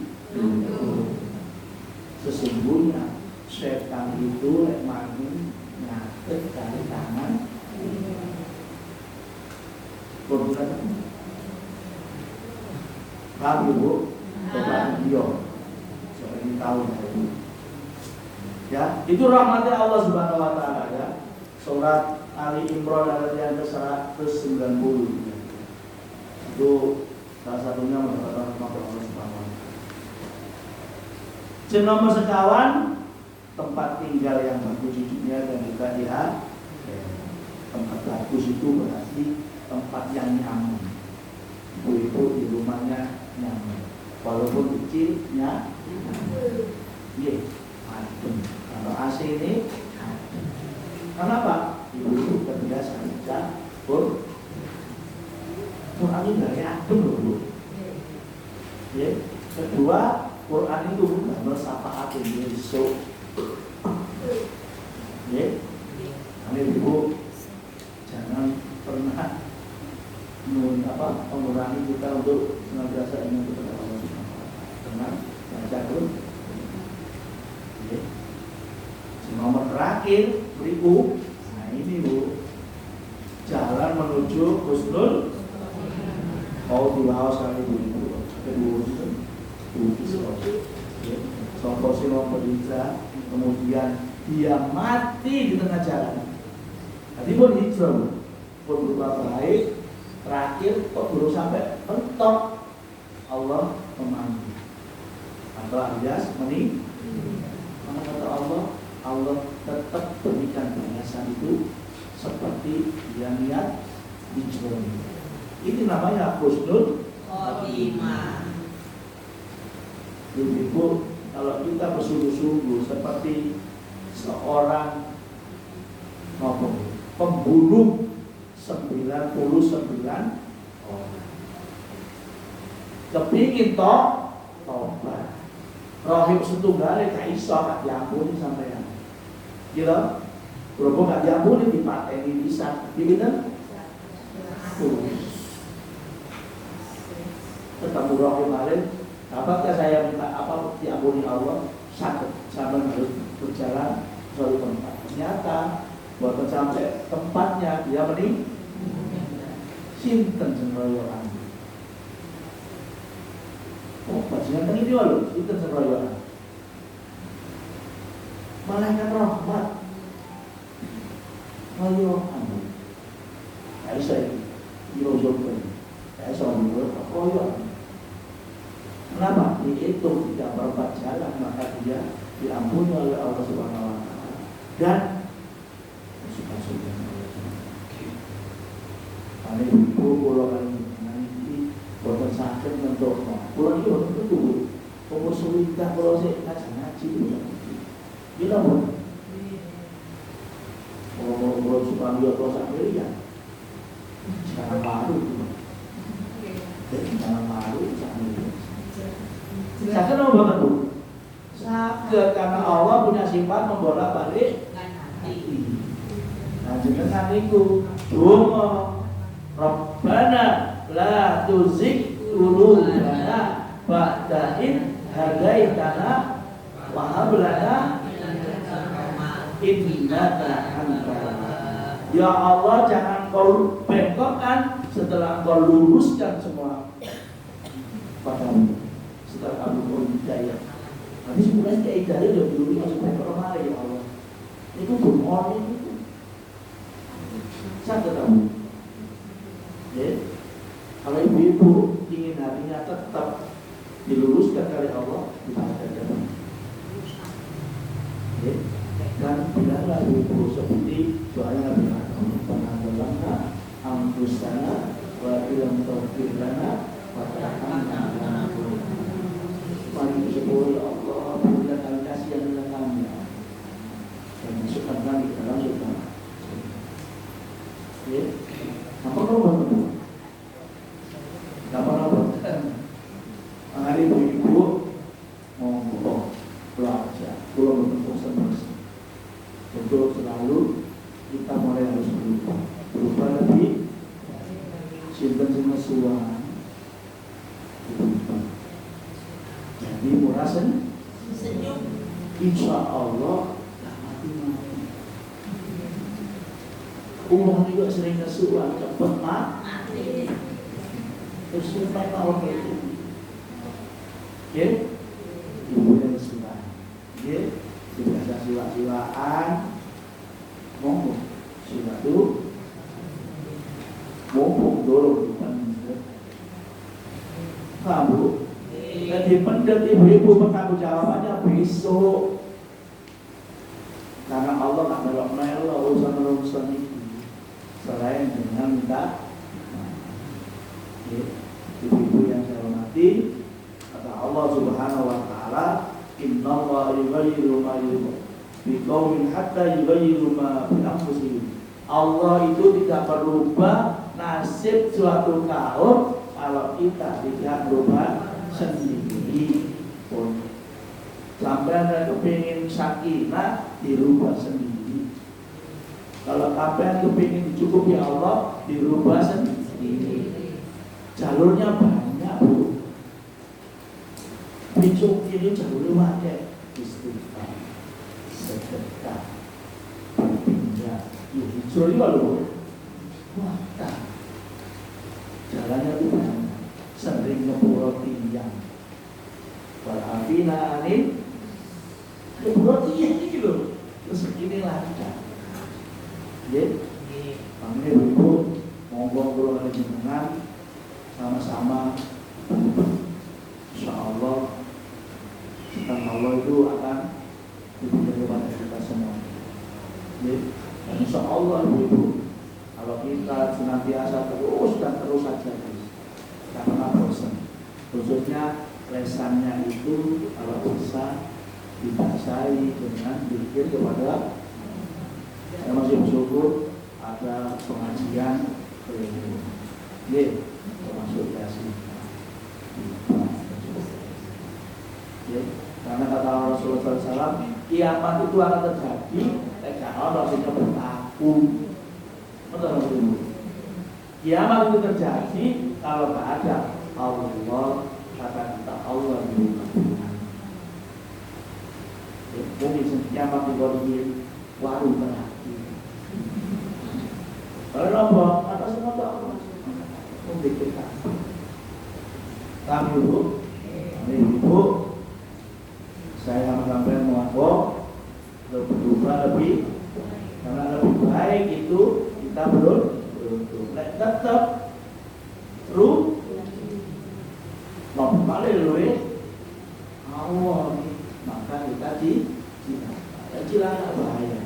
sesungguhnya setan itu makin ngadeg dari tangan bukan. Paham Bu? Coba video. Saya ingin tahu ya, itu rahmatnya Allah Subhanahu wa taala ya. Surat Ali Imran ayat yang ke-190 itu salah satunya mendapatkan rahmat Allah Subhanahu wa taala. Nomor sekawan tempat tinggal yang bagus di dunia dan juga tempat bagus itu berarti tempat yang nyaman. Ibu-ibu di rumahnya nyaman, walaupun kecilnya iya, adem. Kalau AC ini adem. Kenapa? Ibu terbiasa baca Quran itu dari adem loh Bu. Ya. Kedua, Quran itu gambar syafaat besok. Ya. Karena Ibu jangan pernah mengurangi kita untuk senantiasa ingin kepada Allah Subhanahu wa taala dengan baca Quran. Ya. Nomor terakhir beribu. Nah ini Bu, jalan menuju Husnul. Oh di bawah sekali Bu, kedua itu Sopo sing wong berhijrah, kemudian dia mati di tengah jalan. Tadi pun hijrah, pun berbuat baik, terakhir kok baru sampai mentok Allah memanggil atau alias meninggal. Maka kata Allah, Allah tetap berikan balasan itu seperti dia niat hijrah. Ini namanya husnul khotimah. Ibu, kalau kita bersungguh-sungguh seperti seorang pembunuh 99 orang, kepingin tobat, rohim setunggal gak iso gak diampuni sampean. Gila, berhubung gak diampuni dipateni bisa, dipinten? Ketemu rohim lain, apakah saya minta apa diampuni Allah? Sakit, sampai harus berjalan suatu tempat. Ternyata buat sampai tempatnya dia meninggal. Sinten senroyoan. Oh, bajingan ini lho, sinten senroyoan. Malaikat rahmat. Royoan. Kayak saya dirojokkan. Kayak seorang royoan. Kenapa? Dihitung 3/4 jalan, maka dia diampuni oleh Allah Subhanahu wa taala. Dan suka-suka Allah. Ane ibu kula nanti boten saged nentokno. Kula iki boten tentu. Umur suwita kula sik ngaji lho. Gila Bu. Kula suka lihat kula sak ya. Jangan malu. Jangan malu jangan. Sakit apa banget Bu? Sakit karena Allah punya sifat membolak-balik hati. Nah jenengan niku donga Rabbana la tuzigh qulubana ba'da idh hadaitana wa hab lana innaka antal. Ya Allah, jangan kau bengkokkan setelah kau luruskan semua padamu. Setelah kamu hidayah. Nanti sebenarnya kayak hidayah udah dulu masuk ke rumah ya Allah. Itu bermorning itu. Saya tahu. Ya, kalau ibu-ibu ingin hatinya tetap diluruskan oleh Allah, kita akan ya, dan bilanglah ibu seperti doanya Nabi Muhammad penanggalannya ampusana wa ilam taufiqana wa ta'amna mari bersyukur ya Allah berikan kami kasihan dengan kami dan masukkan kami ke dalam surga. Ya, apa kau bantu? Apa? Hari ibu ngomong belajar, pulang bertemu bersama. Untuk selalu kita mulai harus berubah lebih simpan semua suara berubah. Jadi murah senyum. Insya Allah tak mati. Umum juga sering kesuan cepat mati. Terus sampai tahun itu, ya, ibu yang sudah, ya, tidak ada siwa-siwaan, ngomong, siwa itu, ngomong dorong depan, kamu, jadi pendek ibu-ibu bertanggung jawabannya besok, karena Allah tak melok-melok urusan-urusan itu, selain dengan minta. Ibu-ibu yang saya hormati, kata Allah Subhanahu wa taala, innallaha yughayyiru ma biqaumin hatta yughayyiru ma bi anfusihim. Allah itu tidak berubah nasib suatu kaum kalau kita tidak berubah sendiri pun. Sampai anda kepingin sakinah dirubah sendiri. Kalau sampai kepingin dicukupi Allah dirubah sendiri. Jalurnya banyak Bu. Besok ini jalurnya banyak. Istighfar, sedekah, berpindah, hijrah juga loh. Wah, jalannya itu banyak. Sering ngepuro tiang. Walafina anil Ya berarti ya ini loh. Terus ini lancar. Ya, kami ibu monggo kalau ada jenengan sama-sama, insya Allah, tentang Allah itu akan diberikan kepada kita semua. Ya, dan insya Allah ibu, kalau kita senantiasa terus dan terus saja, kita pernah bosan. Khususnya lesannya itu kalau bisa dibasahi dengan zikir kepada. Saya masih bersyukur ada pengajian keliling, termasuk kasih. Karena kata Rasulullah SAW, kiamat itu akan terjadi. Kalau rasanya berlaku, betul. Kiamat itu terjadi kalau tak ada Allah, kata kita Allah di Tuhan. Mungkin kiamat di warung berarti. Kalau apa? Kata semua tak apa. Memikirkan. Kami ibu, saya sampai mengaku berubah lebih, karena lebih baik itu kita beruntung. Tetap nomor kali loe awal, maka kita cilaka bahaya.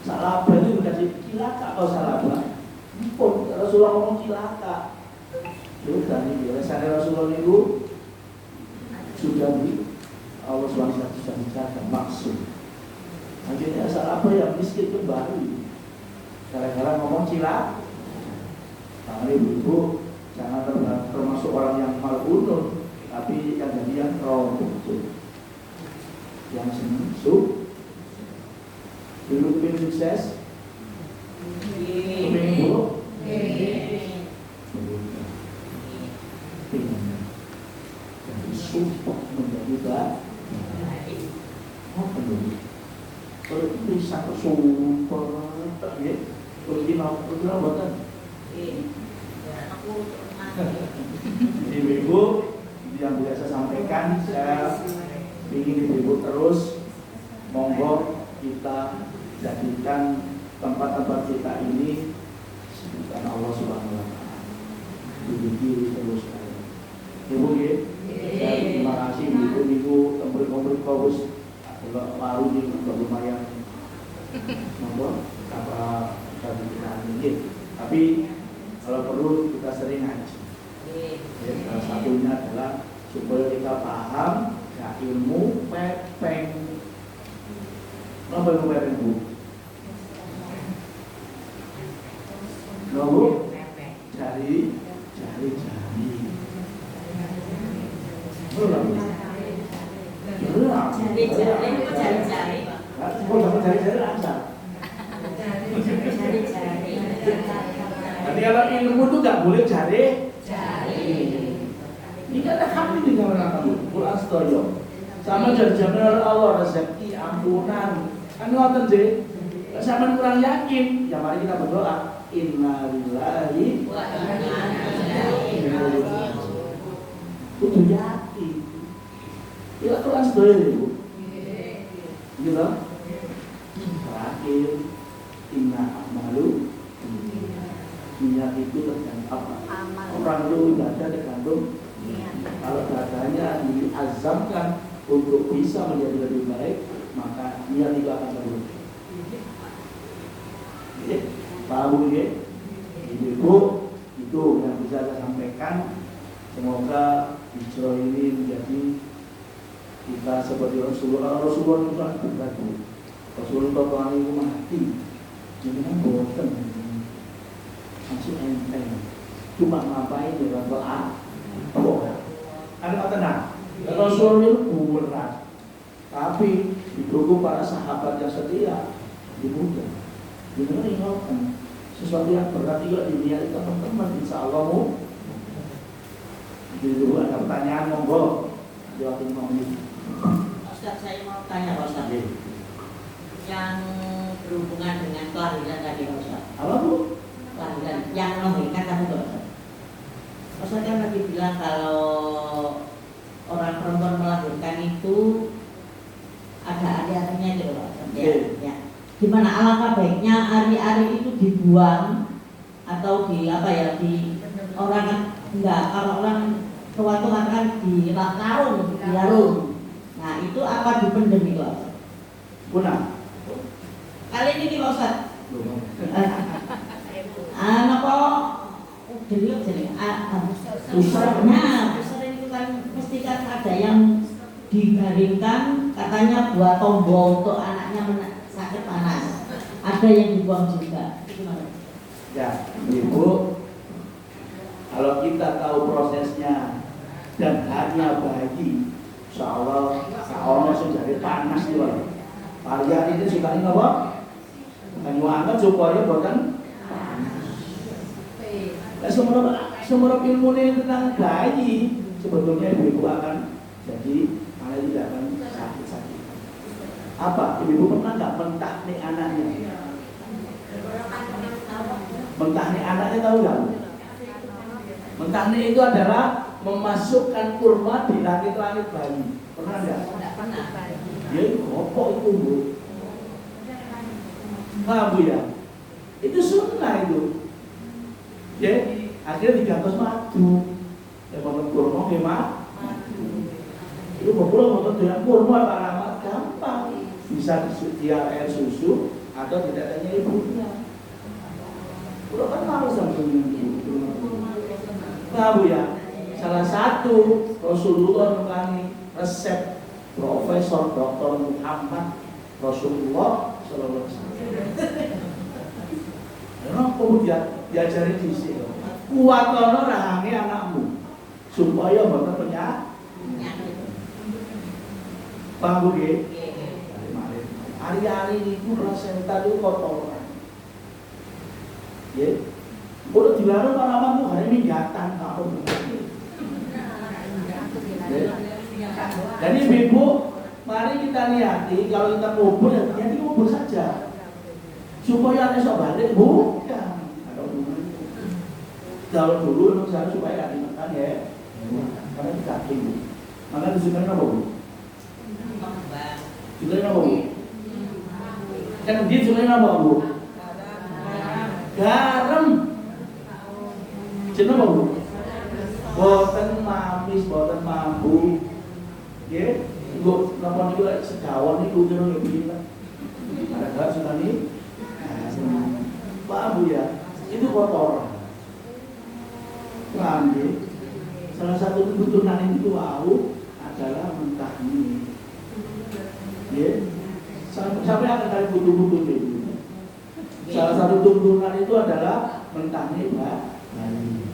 Salah itu bukan cilaka, kalau salah pun Rasulullah ngomong cilaka. Sudah nih, biasanya Rasulullah itu sudah di Allah SWT sudah bicara maksud. Akhirnya salah apa yang miskin kembali. Gara-gara ngomong cilaka. Tangan ibu, jangan termasuk orang yang malunun, tapi yang jadi yang rombong, yang senang dulu pengen sukses, pengen buruk, jadi sumpah menjadi baik. Apa dulu? Kalau bisa sumpah, tak ya? Kalau dia mau buatan. Ibu yang biasa sampaikan, saya ingin ibu terus, monggo kita jadikan tempat-tempat kita ini sebutan Allah Subhanahu wa Ta'ala. Dibikin terus kaya. Ibu ya, saya terima kasih ibu tembel-tembel kawus baru di lumayan. Monggo apa tadi kita ini. Tapi kalau perlu kita sering ngaji. Ya, salah satunya adalah supaya kita paham ya, ilmu pepeng. Apa ilmu pepeng bu? Lalu jari. Nanti kalau ilmu itu nggak boleh jari. Ini kan ada kami di kamar kamu. Quran setuju. Sama jari-jari Allah rezeki ampunan. Kan ngoten sih. Sama kurang yakin. Ya mari kita berdoa. Innalillahi wa inna ilaihi raji'un. Kudu yakin. Ya Quran setuju. Gitu. Terakhir inna amalu niat itu tergantung apa? Orang itu ibadah tergantung kalau dadanya diazamkan untuk bisa menjadi lebih baik, maka niat itu akan berubah. Paham ya? Ibu itu yang bisa saya sampaikan. Semoga hijrah ini menjadi kita seperti Rasulullah itu sangat berat. Rasulullah itu mati, jadi kan bosan, masih enteng. Cuma ngapain di doa? Ada tenang. Rasulullah itu berat, tapi didukung para sahabat yang setia, dimudah. Gimana ingatkan sesuatu yang berat juga dilihat teman-teman, insya Allah mu. Jadi dulu ada pertanyaan, monggo jawab mau ini. Ustaz, saya mau tanya Ustaz. Yang berhubungan dengan kelahiran tadi Ustaz. Apa bu? Kelahiran yang melahirkan tadi Ustaz. Ustaz kan tadi bilang kalau orang perempuan melahirkan itu ada gimana alangkah baiknya ari-ari itu dibuang atau di orang enggak, kalau orang tua itu mengatakan di karung. Nah itu apa dipendem itu? Punah. Kali ini Pak Ustaz. Napa dilihat jadi pusar itu kan mesti kan ada yang digaringkan katanya buat tombol untuk anaknya sakit panas. Ada yang dibuang juga. Gimana? Ya, Ibu, kalau kita tahu prosesnya dan hanya bayi, insya Allah seorang sudah panas di luar. Varian ini sudah ini apa? Banyu anget supaya buatan. Nah, semua ilmu ini tentang bayi sebetulnya ibu akan jadi malah tidak akan sakit-sakit. Apa? Ibu pernah nggak mentakni anaknya? Mentahni anaknya tahu nggak? Mentahni itu adalah memasukkan kurma di langit-langit bayi. Pernah nggak? Pernah. Ya kok itu Bu? Paham Bu ya? Itu sunnah itu. Ya, akhirnya digantos madu. Ya mau kurma gimana? Itu mau dengan kurma Pak Rahmat gampang. Bisa dia air susu atau tidak tanya ibunya. Udah kan harus langsung itu. Tahu ya, salah satu Rasulullah mengenai resep Profesor Dr. Muhammad Rasulullah Sallallahu Alaihi Wasallam. Memang kemudian diajari di sini. Kuatkan rahangnya anakmu supaya bukan penyakit. Paham Bu? Hari-hari itu rasenta itu kotoran. Ya, udah dilarang Pak Rahmat tuh hari ini datang kalau begini. Jadi ibu, mari kita lihati kalau kita kubur ya jadi kubur saja, supaya esok balik bukan. Kalau dulu memang saya supaya nggak dimakan ya, karena dikasih. Maka disukai apa Bu? Disukai apa Bu? Kan dia disukai apa Bu? Garam. Jeneng apa Bu? Boten mamis, boten mambu. Nggih, nggo napa niku sedawon niku kira nggih. Ada enggak sekali? Paham Bu ya? Itu kotoran. Paham nggih? Salah satu kebutuhan itu adalah mentahni. Nggih. Sampai akan kali butuh-butuh itu. Salah satu tuntunan itu adalah mentahni bayi.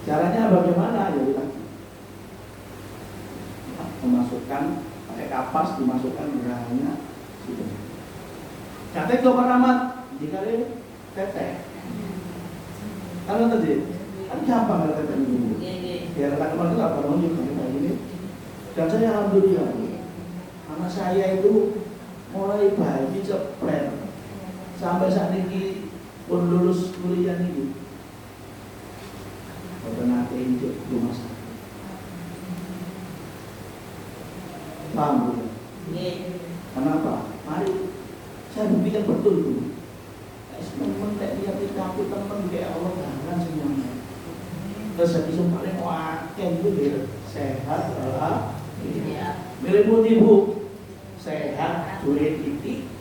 Caranya bagaimana? Ya kita memasukkan pakai kapas, dimasukkan gerahnya. Kata ke Pak Rahmat, dikali teteh. Kalau tadi, kan gampang kalau teteh ini. Biar tak kemarin itu apa namanya kayak ini. Dan saya alhamdulillah, anak saya itu mulai bayi cepet. Sampai saat ini pun lulus kuliah ini, udah nanti hidup rumah sakit. Paham Bu? Kenapa? Mari saya buktikan betul Bu. Teman-teman tak lihat di kampung teman kayak Allah jangan semuanya. Terus saya paling wakil itu dia sehat lah. Mirip putih Bu, sehat, duit titik.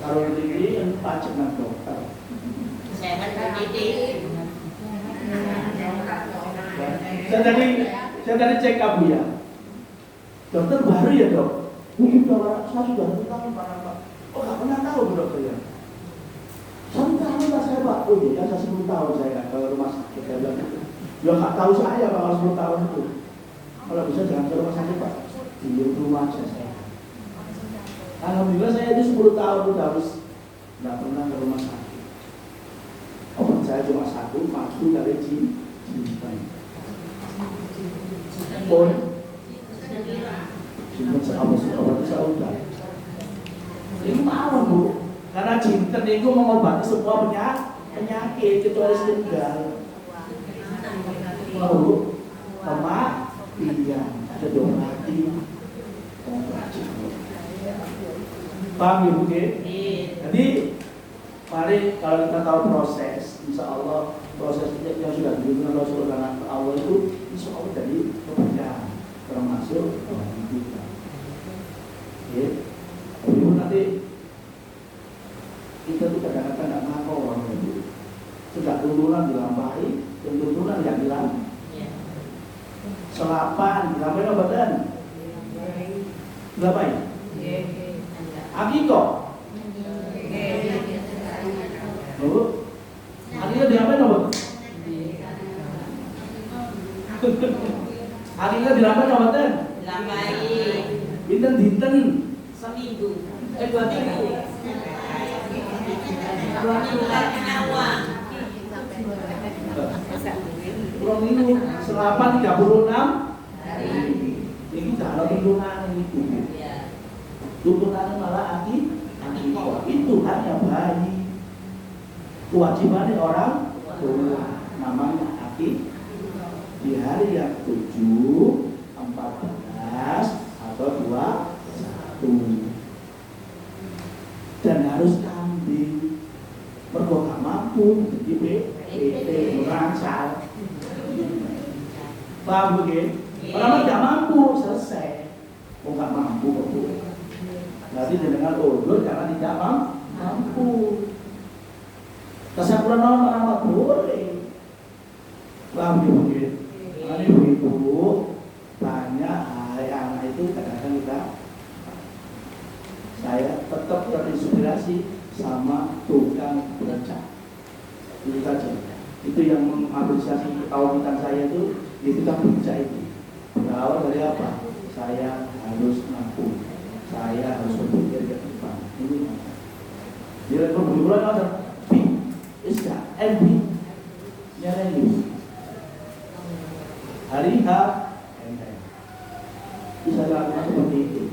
Kalau ini yang pajak dengan dokter. Sehat titik. Saya tadi cek Bu ya. Dokter baru ya Dok. Mungkin saya sudah 1 tahun Pak Rahmat. Oh nggak pernah tahu Bu dokter ya. 1 tahun lah saya Pak. Oh iya saya 10 tahun saya nggak ke rumah sakit. Saya bilang gitu. Ya nggak tahu saya Pak kalau 10 tahun itu. Kalau bisa jangan ke rumah sakit Pak. Di rumah aja saya. Alhamdulillah saya itu 10 tahun udah harus nggak pernah ke rumah sakit. Obat saya cuma 1, madu dari Jinpai. Pun Jinten apa sih obat saya udah. Ini mawon Bu, karena Jinten itu mengobati semua penyakit kecuali setunggal. Bu, lemak, pinggang, ada 2 hati. Paham ya Bu? Jadi mari kalau kita tahu proses, insya Allah proses yang sudah dilakukan Rasulullah karena Allah itu insya Allah jadi keberkahan termasuk bagi kita. Ya, tapi nanti kita tuh kadang-kadang nggak ngaku orang itu. Sudah turunan dilampahi, dan turunan yang hilang. Selapan dilampahi apa badan? Dilampahi. Akikoh. Akikoh dilampahi apa? Akikoh dilampahi apa badan? Dinten Seminggu. 2 minggu. 2 minggu awal. kurang minggu, selapan 36 hari. Ini kalau turunan ini turunan malah akikoh itu hanya bayi. Kewajibannya orang tua, namanya akikoh di hari yang 7, 14 atau 21 dan harus kambing. Mergo gak mampu jadi PT merangsal. Paham begini? Orang gak mampu selesai. Oh gak mampu kok Bu. Berarti dengan ulur karena tidak mampu. Kesimpulan orang boleh. Paham begini? Karena ibu-ibu banyak anak itu kadang-kadang kita saya tetap terinspirasi sama tukang beca. Itu saja. Itu yang mengapresiasi kawasan saya itu tukang beca itu. Berawal dari apa? Saya harus mampu. Saya harus berpikir ke depan. Ini dia berbulan ada Iska, MB, nyari hari H, bisa dilakukan seperti itu.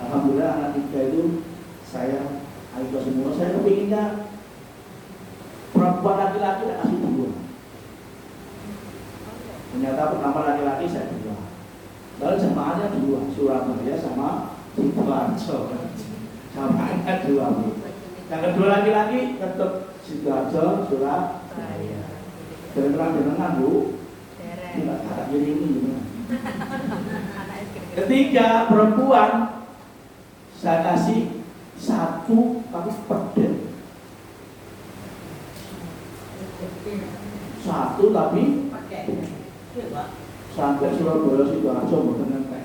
Alhamdulillah anak 3 itu saya ayo semua. Saya kepinginnya perempuan laki-laki tak kasih 2. Ternyata pertama laki-laki saya 2. Lalu jamaahnya 2, Surabaya sama Sidoarjo. Jamaahnya 2. Yang kedua laki-laki tetap Sidoarjo, Surabaya. Terang-terangan Bu. Tidak ada ini. Ketiga perempuan saya kasih 1 tapi pedet. 1 tapi sampai Surabaya Sidoarjo mboten nempel.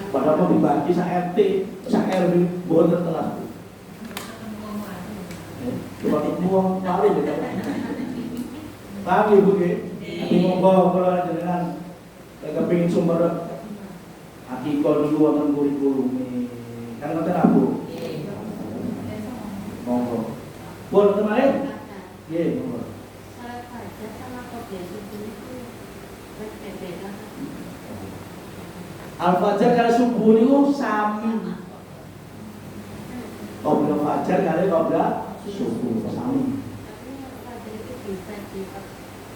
Padahal mau dibagi sak RT, sak RW mboten telas. Coba buang kali gitu. Paham Ibu nggih? Nanti monggo kula jenengan kepengin sumber akikoh dulu wonten kurikulum. Kan ngoten apa Bu? Monggo. Pun kemarin? Nggih, monggo. Salat fajar sama qobliyah subuh itu berbeda. Al-Fajar kali subuh niku sami. Qobliyah fajar kali qobliyah subuh sami. Fajar itu bisa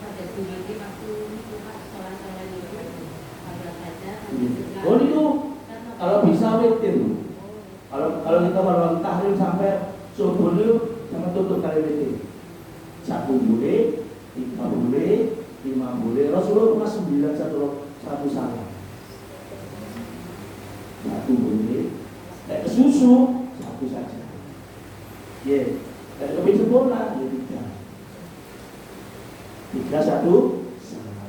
pada sendiri waktu itu Pak sholat itu pada fajar. Oh itu kalau bisa witir. Kalau kita malam tahrim sampai subuh itu sama tutup kali witir. 1 boleh, 3 boleh, 5 boleh. Rasulullah pernah 9 satu salam. 1 boleh. Kayak susu 1 saja. Ye, kayak lebih sempurna ya 3. 3 1 salam.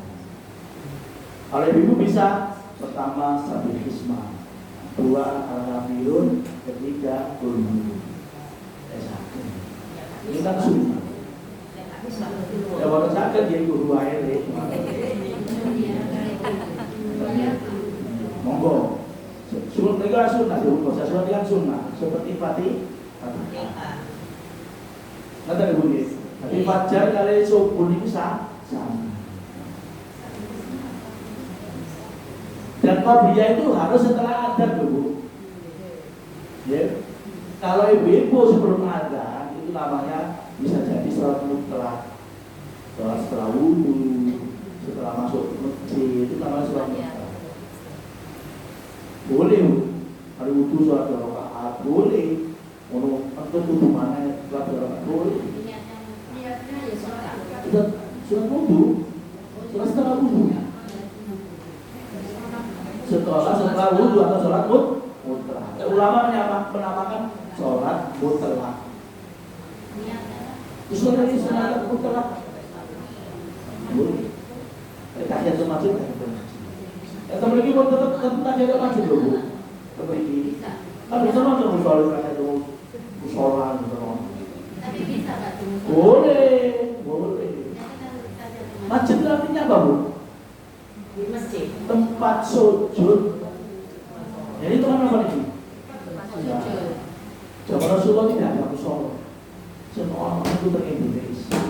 Kalau ibu bisa pertama sabil hisma, 2 al-kafirun, 3 kulmu. Ini kan sunnah. Ya kalau sakit dia guru air deh. Monggo. Sunnah itu sunnah, sesuatu yang sunnah seperti Fatihah. Nanti ibu nih. Tapi fajar kali subuh itu sama. Dan qobliyah itu harus setelah adzan dulu. Ya. Kalau ibu-ibu sebelum adzan itu namanya bisa jadi sholat mutlak, sholat setelah wudhu, setelah masuk masjid itu namanya sholat mutlak. Boleh, kalau wudhu subuh sholat 2 rakaat boleh. Ono kudu mana sholat 2 rakaat boleh. Niatnya ya sholat. Sholat wudu, sholat setelah wudu. Setelah wudu atau sholat mutlak. Ulama menamakan sholat mutlak. Sholat ini sholat mutlak. Boleh. Tahiyatul masjid. Teman lagi mau tetap tahiyatul masjid dulu. Teman ini. Kan bisa nonton sholat tahiyatul sholat gitu. Tapi bisa nggak tuh? Boleh. Masjid itu artinya apa, Bu? Di masjid. Tempat sujud. Jadi itu kan apa ini? Zaman Rasulullah tidak ada musola. Semua orang itu terindonesia.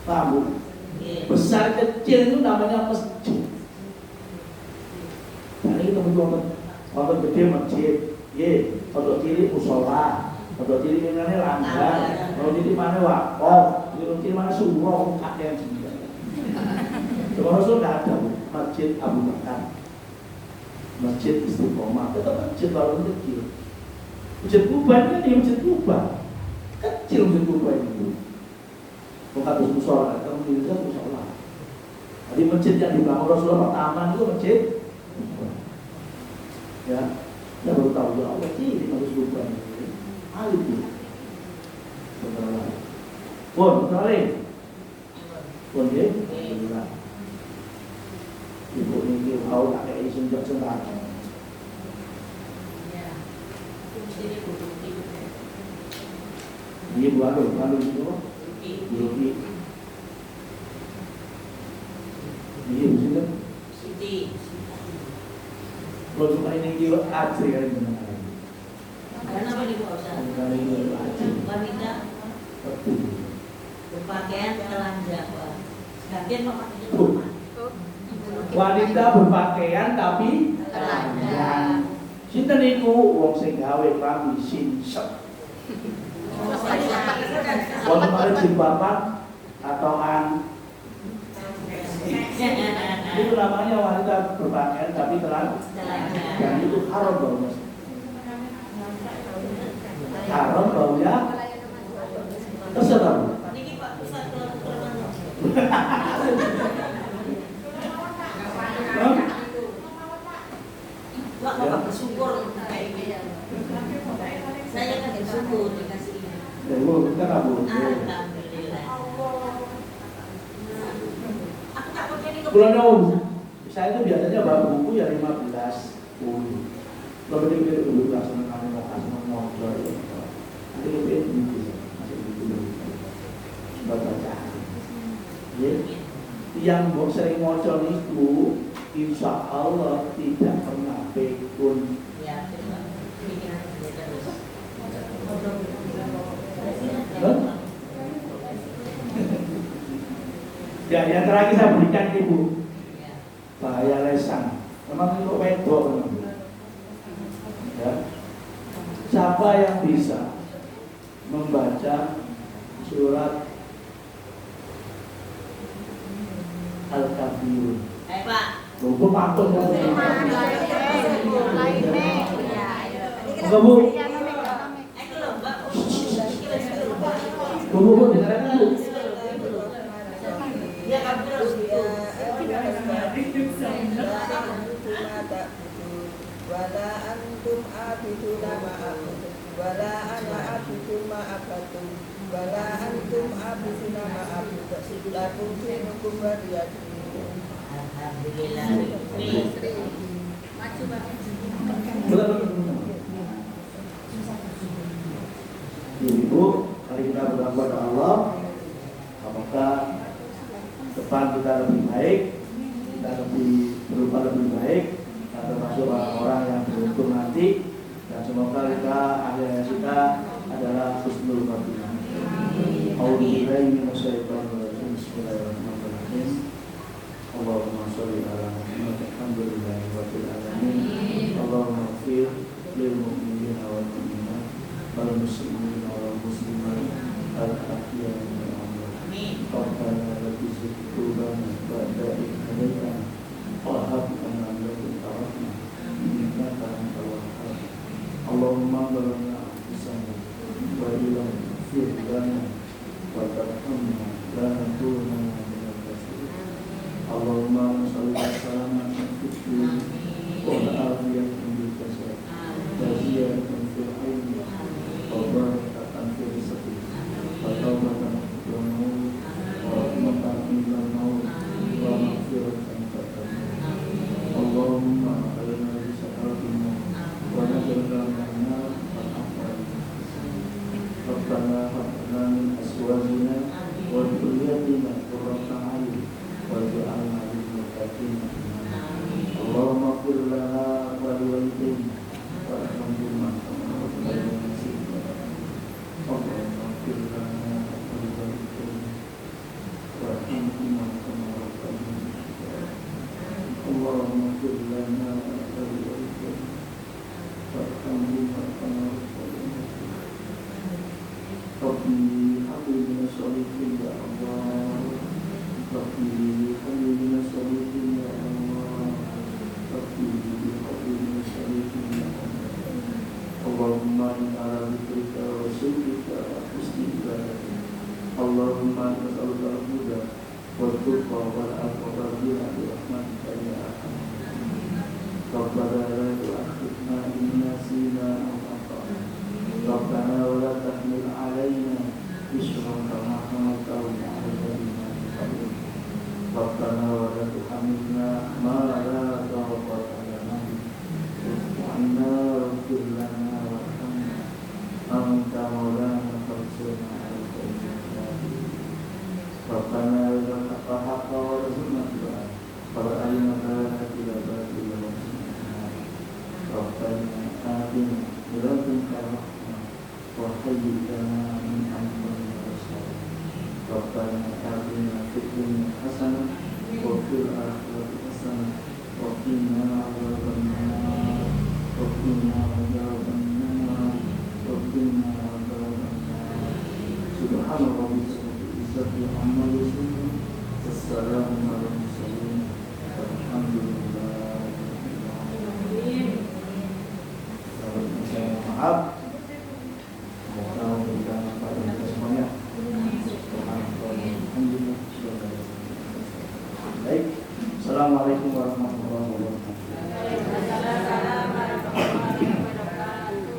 Paham, Bu? Besar kecil itu namanya masjid. Nah ini teman-teman, kalau gede masjid, kalau kiri musola, kalau kiri mana langgar, kalau kiri mana wakaf, kalau kiri mana surau, kakek yang sembilan. Kalau Rasul tidak ada, Bu. Masjid Abu Bakar, masjid Istiqomah, tetap masjid baru kecil. Masjid Kuba ini kan masjid Kuba, kecil masjid Kuba itu. Bukan musola, kalau Indonesia musola. Jadi masjid yang dibangun Rasulullah pertama itu masjid, ya, kita baru tahu ya Allah sih masjid Kuba ini, alif itu. Pun, kenalin, pun ya, ibu ini tahu tak kayak isu jok-jokan. Ini bukan itu. Biologi. Iya, betul. Siti. Kalau cuma ini dia asli kan benar. Kenapa nih Bu Ustaz? Kalau ini asli. Wanita berpakaian telanjang, Pak. Sebagian memakai itu. Wanita berpakaian tapi Telanjang. sinten niku wong sing gawe klambi sinsep. Wong kemarin jilbaban atoan. Itu namanya wanita berpakaian tapi telanjang. Dan itu haram baunya. Haram baunya. Terserah. Niki Pak Ustaz kalau kurang. Wah, Bapak bersyukur kayak ini. Saya kan bersyukur dikasih ini. Ya, Bu, kita kabur. Alhamdulillah. Aku tak pakai ini Bulan Om, saya itu biasanya bawa buku ya 15, 10. Kalau betul-betul dulu langsung kami mau kasih mau nanti lebih buku masih buku bacaan. Ya, yang sering ngocol itu, insya Allah tidak pernah pikun. Ya, terima. Ya, yang terakhir saya berikan Ibu bahaya lesan. Memang itu wedok. Ya. Siapa yang bisa membaca surat Al-Kafirun? Pak. Buku pantun kan? Enggak, Bu. Bu, dengarkan dulu. Ya, kamu terus itu. Wala antum abiduna ma'abudu wala ana abidu ma'abadu wala antum abiduna ma'abudu lakum dinukum waliyadin. Alhamdulillah. Maju banget. Ibu, mari kita berdoa kepada Allah. Apakah depan kita lebih baik, kita lebih berupa lebih baik, kita termasuk orang-orang yang beruntung nanti, dan semoga kita akhir hayat kita adalah husnul khotimah. A'udzubillahi minasyaitonir rajim. Bismillahirrahmanirrahim. Allahumma sholli ala Muhammad. Alhamdulillahirabbil alamin. Allahumma ighfir lil mu'minina wal mu'minat wal muslimina wal muslimat al-ahya'i minhum Amin. ربنا لا تزغ قلوبنا بعد إذ هديتنا وهب لنا من لدنك رحمة إنك أنت الوهاب Allahumma balana bisana wa ilam firlana wa tarhamna la nakunana minal khasirin. Allahumma salli wa sallam ala fitri wa afiyatan bil jasad jaziyatan fil ilmi wa barakatan fil rizqi wa tawbatan fil maut wa rahmatan minal maut wa maghfiratan ba'da maut. Allahumma alina bisa'atina wa najirna minal al-afal. Rabbana hablana min azwajina wa dhurriyyatina qurrata a'yun waj'alna lil muttaqina imama. Allahumma ighfir lana wa liwalidayna warhamhuma kama rabbayana saghira. Allahumma ighfir lana wa liwalidayna warhamhuma kama rabbayana saghira. Allahumma ighfir lana wa liwalidayna warhamhuma kama rabbayana saghira. Rabbi habli minas sholihin ya Allah. Rabbi habli minas sholihin ya Allah. Rabbi habli minas sholihin ya Allah. Allahumma inna ala dzikrika wa syukrika wa husni ibadatik. Allahumma nas'aluka al-huda wa tuqa wal afwa bi rahmatika ya arhamar rahimin. Rabbana la tu'akhidhna in nasina aw akhtana. Rabbana wa la tahmil 'alaina isran kama hamaltahu 'ala alladhina min qablina. Rabbana wa la tuhammilna ma la taqata lana bihi. Wa'fu 'anna waghfir lana warhamna anta maulana fansurna 'alal qawmil kafirin. Rabbana la taqahhaqa wa rizqna tiba'a wa arina ila batil wa sunna. Rabbana atina min ladunka rahmah wa hayyi' lana min amrina rashada. Rabbana atina fid dunya hasanah wa fil akhirati hasanah wa qina adzabannar. Wa qina adzabannar. Wa qina adzabannar. Subhana rabbika rabbil izzati amma yasifun. Wassalamu ala mursalin. Walhamdulillahi rabbil alamin. Maaf. Semoga memberikan manfaat bagi kita semuanya. Alhamdulillah. Baik. Assalamualaikum warahmatullahi wabarakatuh.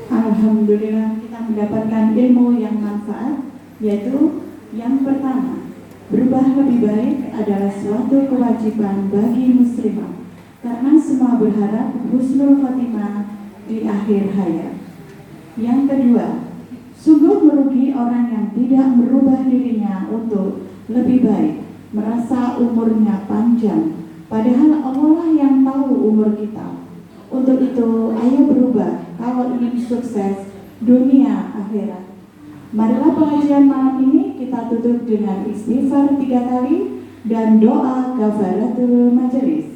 Alhamdulillah kita mendapatkan ilmu yang manfaat, yaitu yang pertama, berubah lebih baik adalah suatu kewajiban bagi muslimah karena semua berharap husnul khotimah di akhir hayat. Yang kedua, sungguh merugi orang yang tidak merubah dirinya untuk lebih baik, merasa umurnya panjang, padahal Allah lah yang tahu umur kita. Untuk itu, ayo berubah kalau ingin sukses dunia akhirat. Marilah pengajian malam ini kita tutup dengan istighfar 3 kali dan doa kafaratul majelis.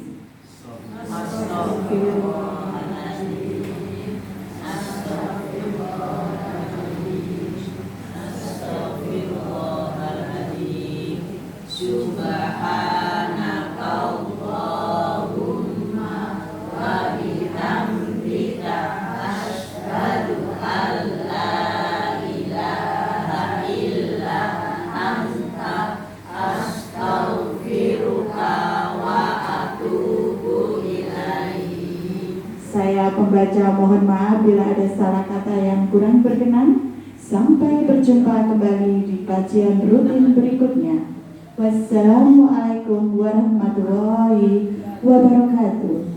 Saya pembaca mohon maaf bila ada salah kata yang kurang berkenan. Sampai berjumpa kembali di kajian rutin berikutnya. Wassalamualaikum warahmatullahi wabarakatuh.